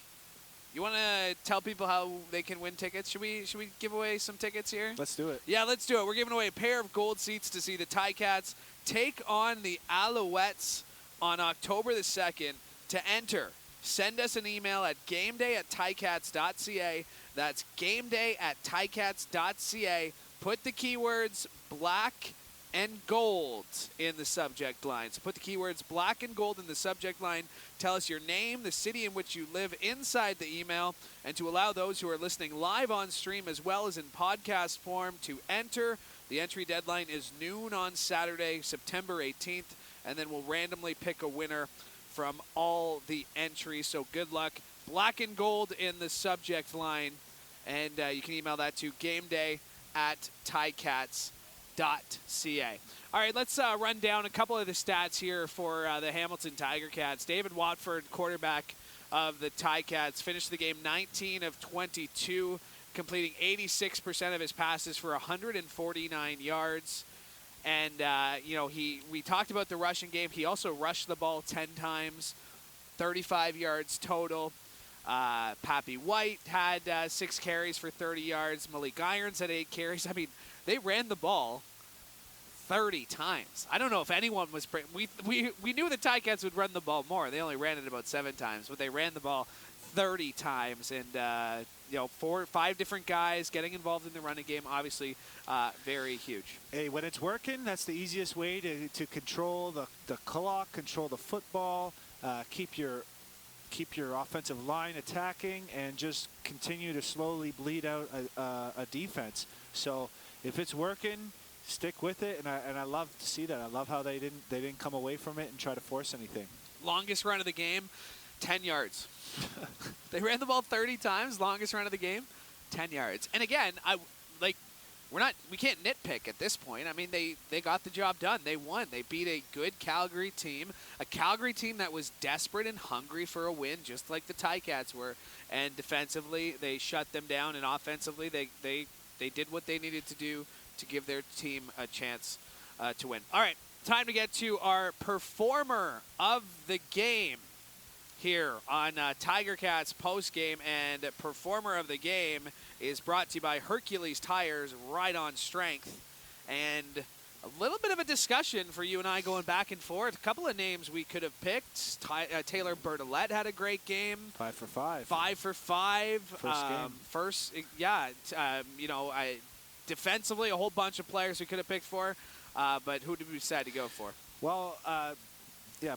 Speaker 2: you want to tell people how they can win tickets? Should we give away some tickets here?
Speaker 3: Let's do it.
Speaker 2: Yeah, let's do it. We're giving away a pair of gold seats to see the Ticats take on the Alouettes on October the 2nd. To enter, send us an email at gameday@ticats.ca. That's gameday@ticats.ca. Put the keywords black and gold in the subject line. So put the keywords black and gold in the subject line. Tell us your name, the city in which you live inside the email, and to allow those who are listening live on stream as well as in podcast form to enter. The entry deadline is noon on Saturday, September 18th, and then we'll randomly pick a winner from all the entries. So good luck. Black and gold in the subject line. And you can email that to gameday@ticats.ca. All right, let's run down a couple of the stats here for the Hamilton Tiger Cats. David Watford, quarterback of the Ticats, finished the game 19 of 22, completing 86% of his passes for 149 yards. And, we talked about the rushing game. He also rushed the ball 10 times, 35 yards total. Pappy White had 6 carries for 30 yards. Malik Irons had 8 carries. I mean, they ran the ball 30 times. I don't know if anyone was – we knew the Ticats would run the ball more. They only ran it about 7 times, but they ran the ball 30 times. And, 4 or 5 different guys getting involved in the running game, obviously very huge.
Speaker 3: Hey, when it's working, that's the easiest way to control the clock, control the football, keep your offensive line attacking, and just continue to slowly bleed out a defense. So if it's working, stick with it, and I love to see that. I love how they didn't come away from it and try to force anything.
Speaker 2: Longest run of the game, 10 yards. They ran the ball 30 times. Longest run of the game, 10 yards. And again, we're we can't nitpick at this point. I mean, they got the job done. They won. They beat a good Calgary team, a Calgary team that was desperate and hungry for a win, just like the Ticats were. And defensively, they shut them down, and offensively, they did what they needed to do to give their team a chance to win. All right, time to get to our performer of the game here on Tiger Cats postgame, and performer of the game is brought to you by Hercules Tires, Ride on Strength. And a little bit of a discussion for you and I going back and forth. A couple of names we could have picked. Taylor Bertolette had a great game.
Speaker 3: 5 for 5.
Speaker 2: 5 for 5.
Speaker 3: First game.
Speaker 2: Defensively, a whole bunch of players we could have picked for. But who did we decide to go for?
Speaker 3: Well,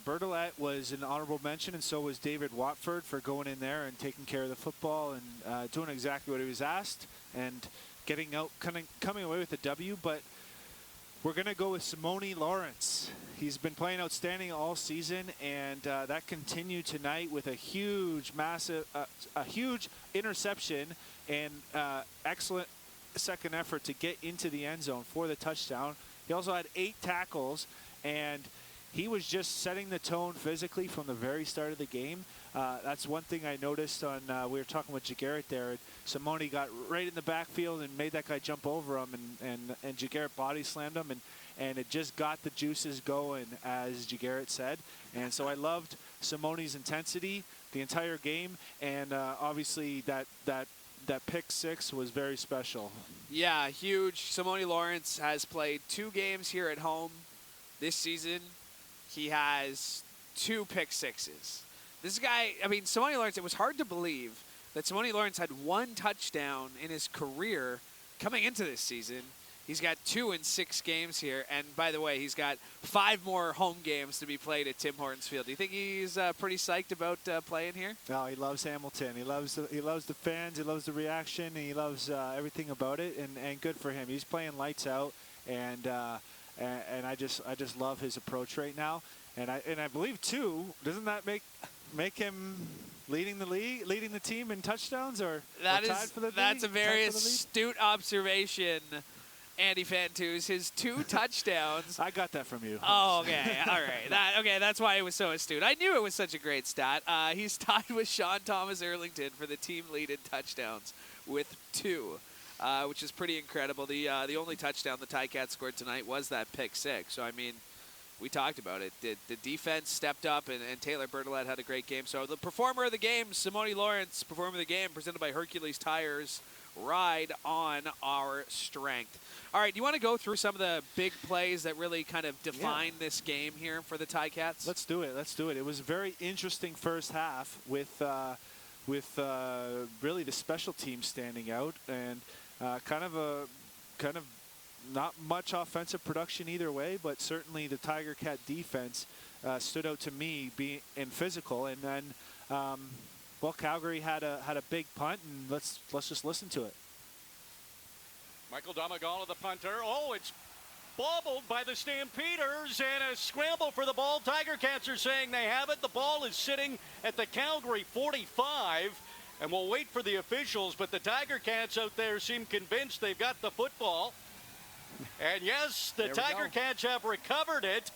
Speaker 3: Bertolette was an honorable mention, and so was David Watford for going in there and taking care of the football and doing exactly what he was asked and coming away with a W. But we're going to go with Simone Lawrence. He's been playing outstanding all season, and that continued tonight with a huge interception and excellent second effort to get into the end zone for the touchdown. He also had 8 tackles, and he was just setting the tone physically from the very start of the game. That's one thing I noticed on, we were talking with Jagarrett there. Simone got right in the backfield and made that guy jump over him, and Jagarrett body slammed him, and it just got the juices going, as Jagarrett said. And so I loved Simone's intensity the entire game, and obviously that pick 6 was very special.
Speaker 2: Yeah, huge. Simone Lawrence has played 2 games here at home this season. He has 2 pick 6s. This guy, I mean, Simone Lawrence, it was hard to believe that Simone Lawrence had 1 touchdown in his career coming into this season. He's got 2 in 6 games here. And by the way, he's got 5 more home games to be played at Tim Hortons Field. Do you think he's pretty psyched about playing here?
Speaker 3: No, he loves Hamilton. He loves the fans. He loves the reaction. And he loves everything about it. And good for him. He's playing lights out. And I just love his approach right now. And I believe too, doesn't that make him leading the team in touchdowns, or tied for the lead?
Speaker 2: That's a very astute observation, Andy Fantuz. His 2 touchdowns.
Speaker 3: I got that from you.
Speaker 2: Oh, okay. All right. That's why it was so astute. I knew it was such a great stat. He's tied with Sean Thomas Erlington for the team lead in touchdowns with 2. Which is pretty incredible. The only touchdown the Ticats scored tonight was that pick 6. So, I mean, we talked about it. The defense stepped up, and Taylor Bertolette had a great game. So the performer of the game, Simone Lawrence, performer of the game, presented by Hercules Tires. Ride on our strength. All right, do you want to go through some of the big plays that really kind of define this game here for the Ticats?
Speaker 3: Let's do it. It was a very interesting first half with really the special teams standing out, and kind of not much offensive production either way, but certainly the Tiger Cat defense stood out to me being physical. And then, Calgary had a big punt, and let's just listen to it.
Speaker 7: Michael Domagala, the punter. Oh, it's bobbled by the Stampeders, and a scramble for the ball. Tiger Cats are saying they have it. The ball is sitting at the Calgary 45. And we'll wait for the officials, but the Tiger Cats out there seem convinced they've got the football. And yes, the Tiger Cats have recovered it.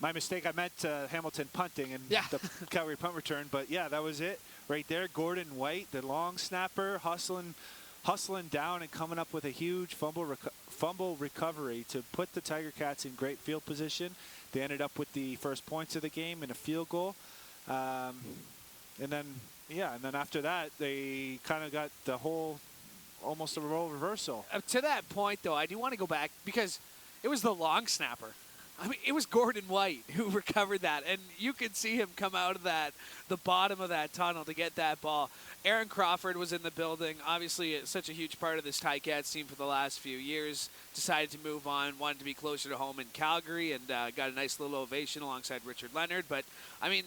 Speaker 3: My mistake, I meant Hamilton punting and the Calgary punt return, but yeah, that was it right there. Gordon White, the long snapper, hustling down and coming up with a huge fumble recovery to put the Tiger Cats in great field position. They ended up with the first points of the game and a field goal. And then after that, they kind of got almost a role reversal.
Speaker 2: To that point, though, I do want to go back because it was the long snapper. I mean, it was Gordon White who recovered that, and you could see him come out of the bottom of that tunnel to get that ball. Aaron Crawford was in the building. Obviously, such a huge part of this Ticats team for the last few years. Decided to move on, wanted to be closer to home in Calgary, and got a nice little ovation alongside Richard Leonard. But, I mean,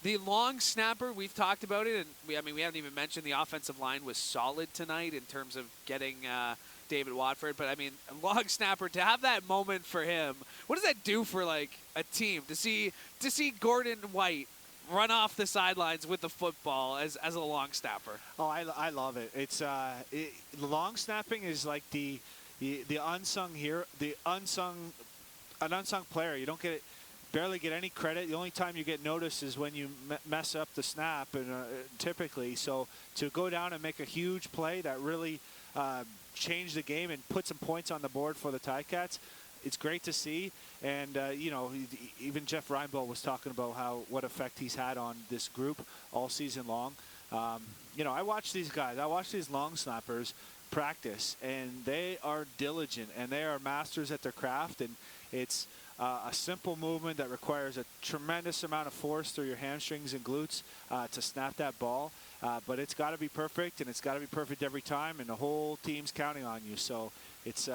Speaker 2: the long snapper, we've talked about it, and we haven't even mentioned the offensive line was solid tonight in terms of getting David Watford. But, I mean, a long snapper, to have that moment for him, what does that do for, like, a team? To see Gordon White run off the sidelines with the football as a long snapper.
Speaker 3: Oh, I love it. It's the long snapping is like the unsung hero, an unsung player. You don't barely get any credit. The only time you get noticed is when you mess up the snap, and typically. So to go down and make a huge play that really changed the game and put some points on the board for the Ticats, it's great to see. And even Jeff Reinbold was talking about what effect he's had on this group all season long. I watch these guys. I watch these long snappers practice, and they are diligent and they are masters at their craft. And it's a simple movement that requires a tremendous amount of force through your hamstrings and glutes to snap that ball. But it's got to be perfect, and it's got to be perfect every time, and the whole team's counting on you. So it's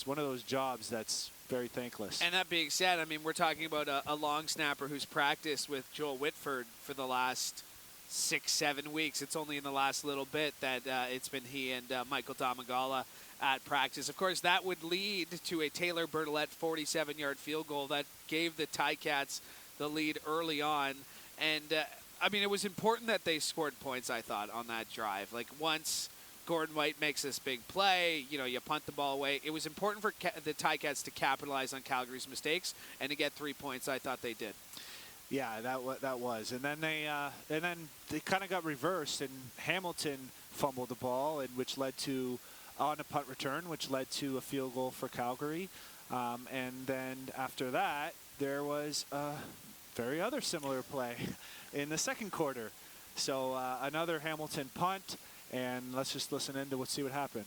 Speaker 3: one of those jobs that's very thankless.
Speaker 2: And that being said, I mean, we're talking about a long snapper who's practiced with Joel Whitford for the last 6-7 weeks. It's only in the last little bit that it's been he and Michael Domagala at practice. Of course, that would lead to a Taylor Bertolette 47-yard field goal that gave the Ticats the lead early on. And, I mean, it was important that they scored points, I thought, on that drive. Like, once Gordon White makes this big play, you punt the ball away. It was important for the Ticats to capitalize on Calgary's mistakes and to get 3 points. I thought they did.
Speaker 3: Yeah, that was. And then they kind of got reversed, and Hamilton fumbled the ball, and which led to on a punt return, which led to a field goal for Calgary. And then after that, there was a very other similar play in the second quarter. So another Hamilton punt, and let's just listen in to see what happened.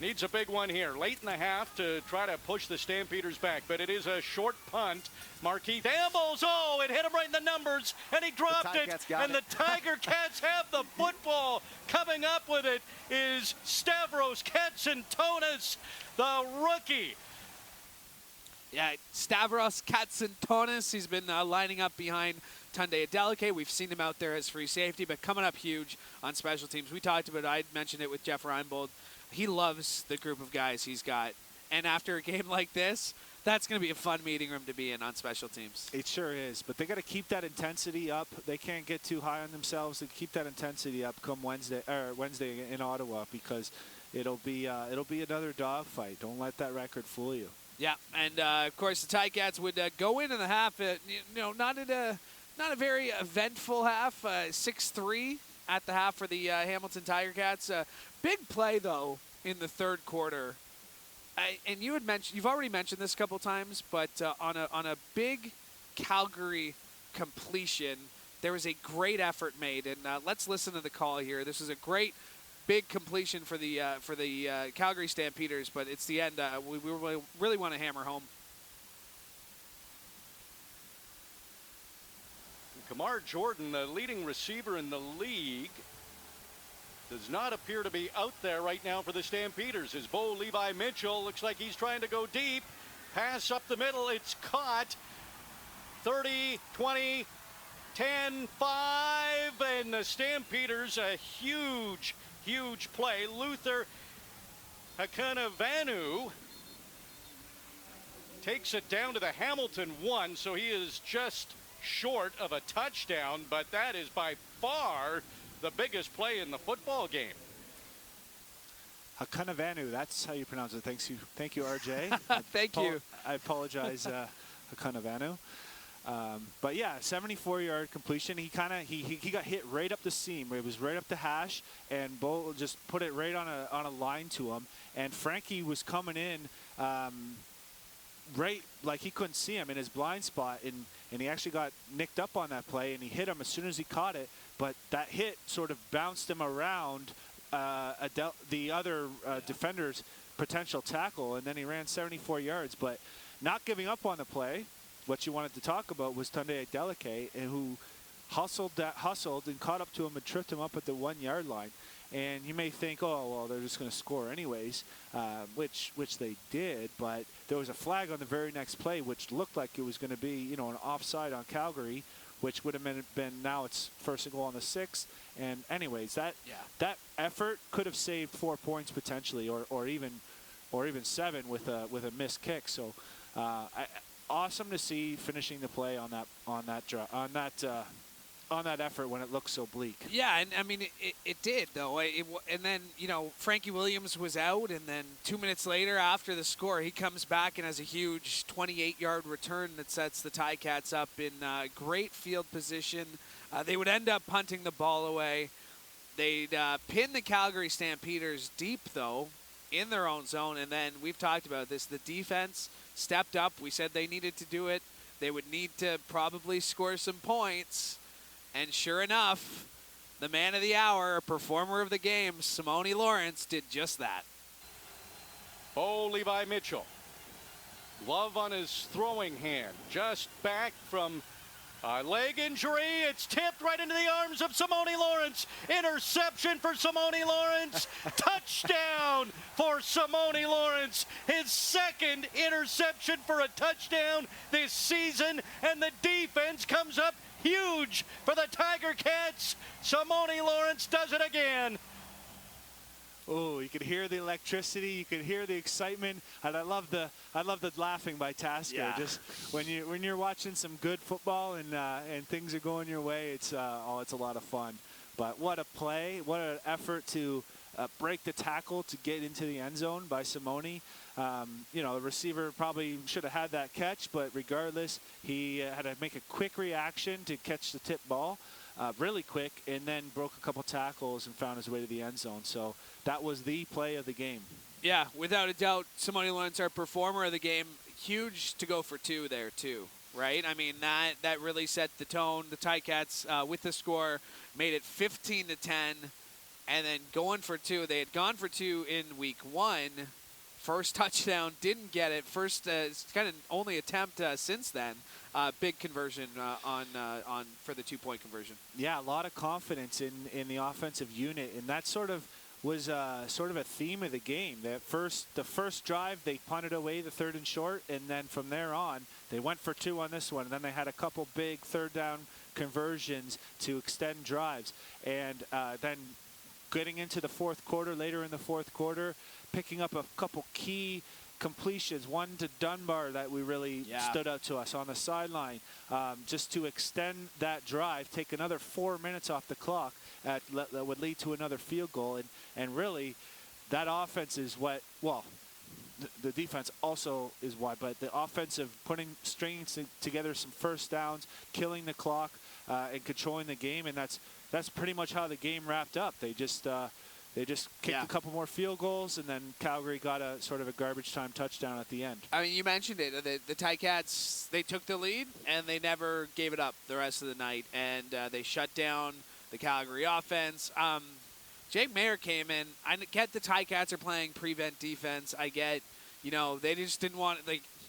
Speaker 7: Needs a big one here. Late in the half to try to push the Stampeders back, but it is a short punt. Markeith ambles. Oh, it hit him right in the numbers, and he dropped it. And the Tiger Cats have the football. Coming up with it is Stavros Katsantonis, the rookie.
Speaker 2: Yeah, Stavros Katsantonis. He's been lining up behind Tunde Adeleke. We've seen him out there as free safety, but coming up huge on special teams. We talked about it. I mentioned it with Jeff Reinbold. He loves the group of guys he's got. And after a game like this, that's going to be a fun meeting room to be in on special teams.
Speaker 3: It sure is. But they got to keep that intensity up. They can't get too high on themselves. They keep that intensity up come Wednesday in Ottawa, because it'll be another dogfight. Don't let that record fool you.
Speaker 2: Yeah, and of course the Ticats would go into the half. Not a very eventful half. 6-3 at the half for the Hamilton Tiger Cats. Big play though in the third quarter. And you've already mentioned this a couple times, but on a big Calgary completion, there was a great effort made. And let's listen to the call here. This is a great big completion for the Calgary Stampeders, but it's the end. We really want to hammer home.
Speaker 7: Kamar Jordan, the leading receiver in the league, does not appear to be out there right now for the Stampeders. As Bo Levi Mitchell looks like he's trying to go deep. Pass up the middle. It's caught. 30, 20, 10, 5. And the Stampeders, a huge play. Luther Hakanavanu takes it down to the Hamilton 1, so he is just short of a touchdown, but that is by far the biggest play in the football game.
Speaker 3: Hakanavanu, that's how you pronounce it. Thank you, RJ.
Speaker 2: Thank you.
Speaker 3: I apologize, Hakanavanu. But yeah, 74-yard completion. He got hit right up the seam. It was right up the hash, and Bo just put it right on a line to him. And Frankie was coming in right, like he couldn't see him in his blind spot, and he actually got nicked up on that play, and he hit him as soon as he caught it. But that hit sort of bounced him around the other defender's potential tackle, and then he ran 74 yards. But not giving up on the play. What you wanted to talk about was Tunde Adeleke, who hustled and caught up to him and tripped him up at the 1-yard line. And you may think, oh, well, they're just going to score anyways, which they did. But there was a flag on the very next play, which looked like it was going to be, an offside on Calgary, which would have been now it's first and goal on the 6th. And anyways, that effort could have saved 4 points potentially, or even 7 with a missed kick. So awesome to see finishing the play on that effort when it looked so bleak.
Speaker 2: Yeah, and I mean, it did, though. And then, Frankie Williams was out, and then 2 minutes later after the score, he comes back and has a huge 28-yard return that sets the Ticats up in great field position. They would end up punting the ball away. They'd pin the Calgary Stampeders deep, though, in their own zone, and then we've talked about this. The defense stepped up. We said they needed to do it. They would need to probably score some points. And sure enough, the man of the hour, performer of the game, Simone Lawrence, did just that.
Speaker 7: Oh, Levi Mitchell. Love on his throwing hand. Just back from a leg injury. It's tipped right into the arms of Simone Lawrence. Interception for Simone Lawrence. Touchdown for Simone Lawrence. His second interception for a touchdown this season. And the defense comes up huge for the Tiger Cats. Simone Lawrence does it again.
Speaker 3: Oh, you could hear the electricity, you could hear the excitement, and I love the laughing by Tasker.
Speaker 2: Yeah.
Speaker 3: Just when you're watching some good football and things are going your way, it's a lot of fun. But what a play! What an effort to break the tackle to get into the end zone by Simone. The receiver probably should have had that catch, but regardless, he had to make a quick reaction to catch the tip ball, really quick, and then broke a couple tackles and found his way to the end zone. So that was the play of the game.
Speaker 2: Yeah, without a doubt, Simone Lawrence, our performer of the game, huge to go for two there too, right? I mean, that really set the tone. The Ticats, with the score, made it 15-10, and then going for two. They had gone for two in week one. First touchdown, didn't get it. First, kind of only attempt since then. Big conversion on for the 2-point conversion.
Speaker 3: Yeah, a lot of confidence in the offensive unit, and that sort of was sort of a theme of the game. The first drive, they punted away the 3rd and short, and then from there on, they went for two on this one, and then they had a couple big 3rd down conversions to extend drives, and then getting into the fourth quarter, later in the fourth quarter, picking up a couple key completions, one to Dunbar that we really stood out to us on the sideline, just to extend that drive, take another 4 minutes off the clock that would lead to another field goal. And really, that offense is what, well, the defense also is why, but the offensive stringing together some first downs, killing the clock, and controlling the game, and that's pretty much how the game wrapped up. They just kicked a couple more field goals, and then Calgary got a sort of a garbage time touchdown at the end. I
Speaker 2: mean, you mentioned it. The Ticats, they took the lead, and they never gave it up the rest of the night, and they shut down the Calgary offense. Jake Mayer came in. I get the Ticats are playing prevent defense. I get, they just didn't want,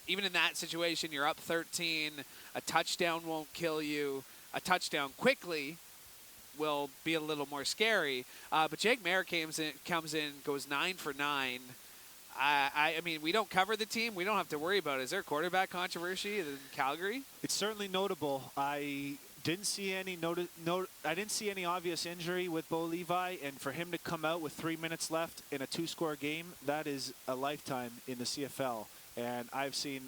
Speaker 2: even in that situation, you're up 13. A touchdown won't kill you. A touchdown quickly will be a little more scary. But Jake Mayer comes in, goes 9 for 9. I mean, we don't cover the team. We don't have to worry about it. Is there a quarterback controversy in Calgary?
Speaker 3: It's certainly notable. I didn't see any I didn't see any obvious injury with Bo Levi, and for him to come out with 3 minutes left in a 2-score game, that is a lifetime in the CFL. And I've seen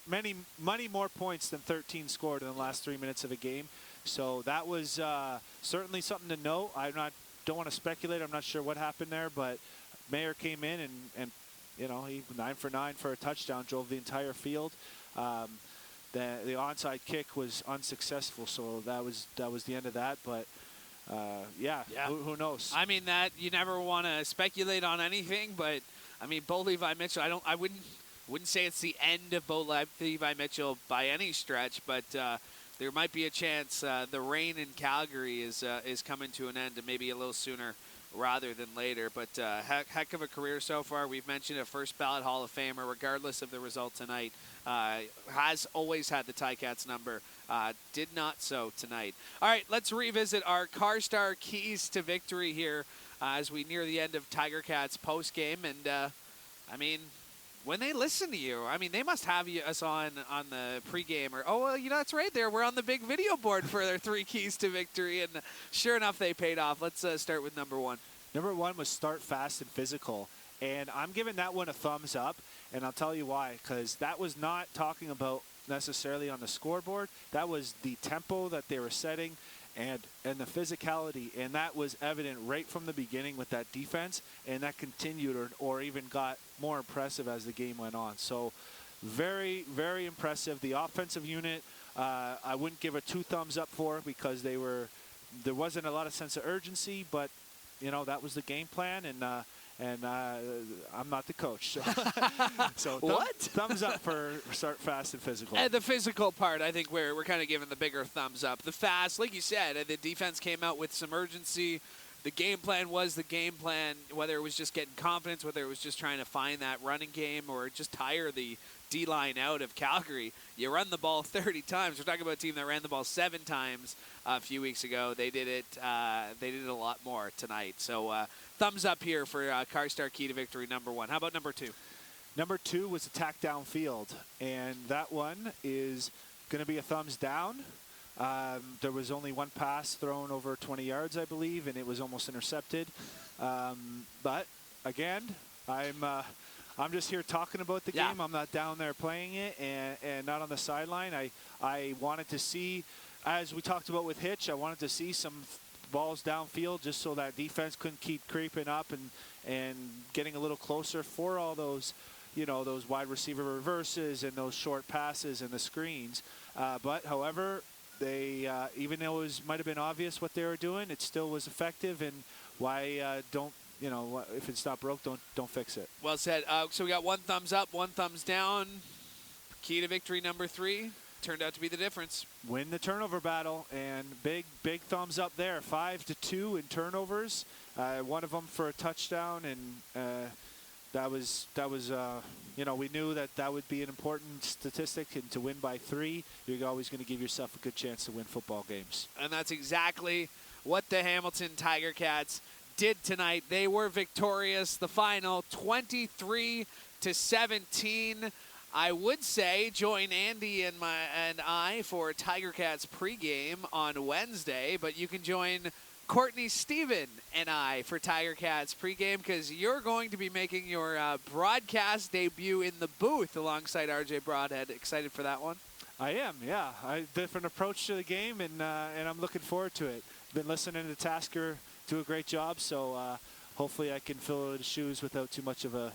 Speaker 3: many more points than 13 scored in the last 3 minutes of a game. So that was certainly something to note. Don't want to speculate. I'm not sure what happened there, but Mayer came in and he 9 for 9 for a touchdown, drove the entire field. The onside kick was unsuccessful, so that was the end of that. But who knows? I
Speaker 2: mean, that you never want to speculate on anything, but I mean, Bo Levi Mitchell. I wouldn't say it's the end of Bo Levi Mitchell by any stretch, but there might be a chance the reign in Calgary is coming to an end, and maybe a little sooner rather than later. But heck of a career so far. We've mentioned a first ballot Hall of Famer, regardless of the result tonight. Has always had the Ticats number. Did not so tonight. All right, let's revisit our CarStar keys to victory here as we near the end of Tiger Cats post game. And I mean, when they listen to you, I mean, they must have us on the pregame or, that's right there. We're on the big video board for their 3 keys to victory. And sure enough, they paid off. Let's start with number 1.
Speaker 3: Number 1 was start fast and physical. And I'm giving that one a thumbs up, and I'll tell you why, because that was not talking about necessarily on the scoreboard. That was the tempo that they were setting and the physicality, and that was evident right from the beginning with that defense, and that continued or even got more impressive as the game went on. So very, very impressive. The offensive unit, I wouldn't give a 2 thumbs up for because there wasn't a lot of sense of urgency, but that was the game plan, and I'm not the coach. So, thumbs up for start fast and physical.
Speaker 2: And the physical part, I think we're kind of giving the bigger thumbs up. The fast, like you said, the defense came out with some urgency. The game plan was the game plan, whether it was just getting confidence, whether it was just trying to find that running game or just tire the D-line out of Calgary. You run the ball 30 times. We're talking about a team that ran the ball 7 times a few weeks ago. They did it a lot more tonight. So thumbs up here for CarStar Key to Victory #1. How about #2?
Speaker 3: Number 2 was attack downfield, and that one is going to be a thumbs down. There was only one pass thrown over 20 yards, I believe, and it was almost intercepted. But again, I'm just here talking about the game. I'm not down there playing it and not on the sideline. I wanted to see, as we talked about with Hitch, I wanted to see some balls downfield just so that defense couldn't keep creeping up and getting a little closer for all those, those wide receiver reverses and those short passes and the screens. But however, they even though it might have been obvious what they were doing, it still was effective. And why don't if it's not broke, don't fix it.
Speaker 2: Well said. So we got 1 thumbs up, 1 thumbs down. Key to victory #3 turned out to be the difference.
Speaker 3: Win the turnover battle, and big thumbs up there. 5-2 in turnovers. One of them for a touchdown, and that was we knew that would be an important statistic, and to win by 3, you're always going to give yourself a good chance to win football games.
Speaker 2: And that's exactly what the Hamilton Tiger Cats did tonight. They were victorious. The final 23-17. I would say join Andy and I for Tiger Cats pregame on Wednesday, but you can join Courtney, Steven, and I for Tiger Cats pregame because you're going to be making your broadcast debut in the booth alongside RJ Broadhead. Excited for that one?
Speaker 3: I am, yeah. Different approach to the game, and I'm looking forward to it. Been listening to Tasker do a great job, so hopefully I can fill his shoes without too much of a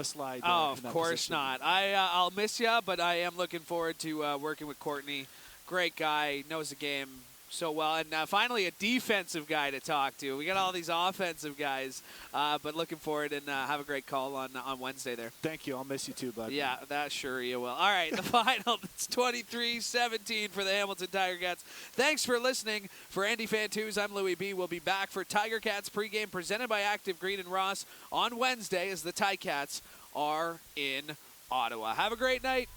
Speaker 3: slide.
Speaker 2: Oh, of course not. I'll miss you, but I am looking forward to working with Courtney. Great guy, knows the game so well. And finally, a defensive guy to talk to. We got all these offensive guys, but looking forward, and have a great call on Wednesday there.
Speaker 3: Thank you. I'll miss you too, bud.
Speaker 2: Yeah, that sure you will. All right, the final, it's 23-17 for the Hamilton Tiger Cats. Thanks for listening. For Andy Fantuz, I'm Louie B. We'll be back for Tiger Cats pregame presented by Active Green and Ross on Wednesday as the Ticats are in Ottawa. Have a great night.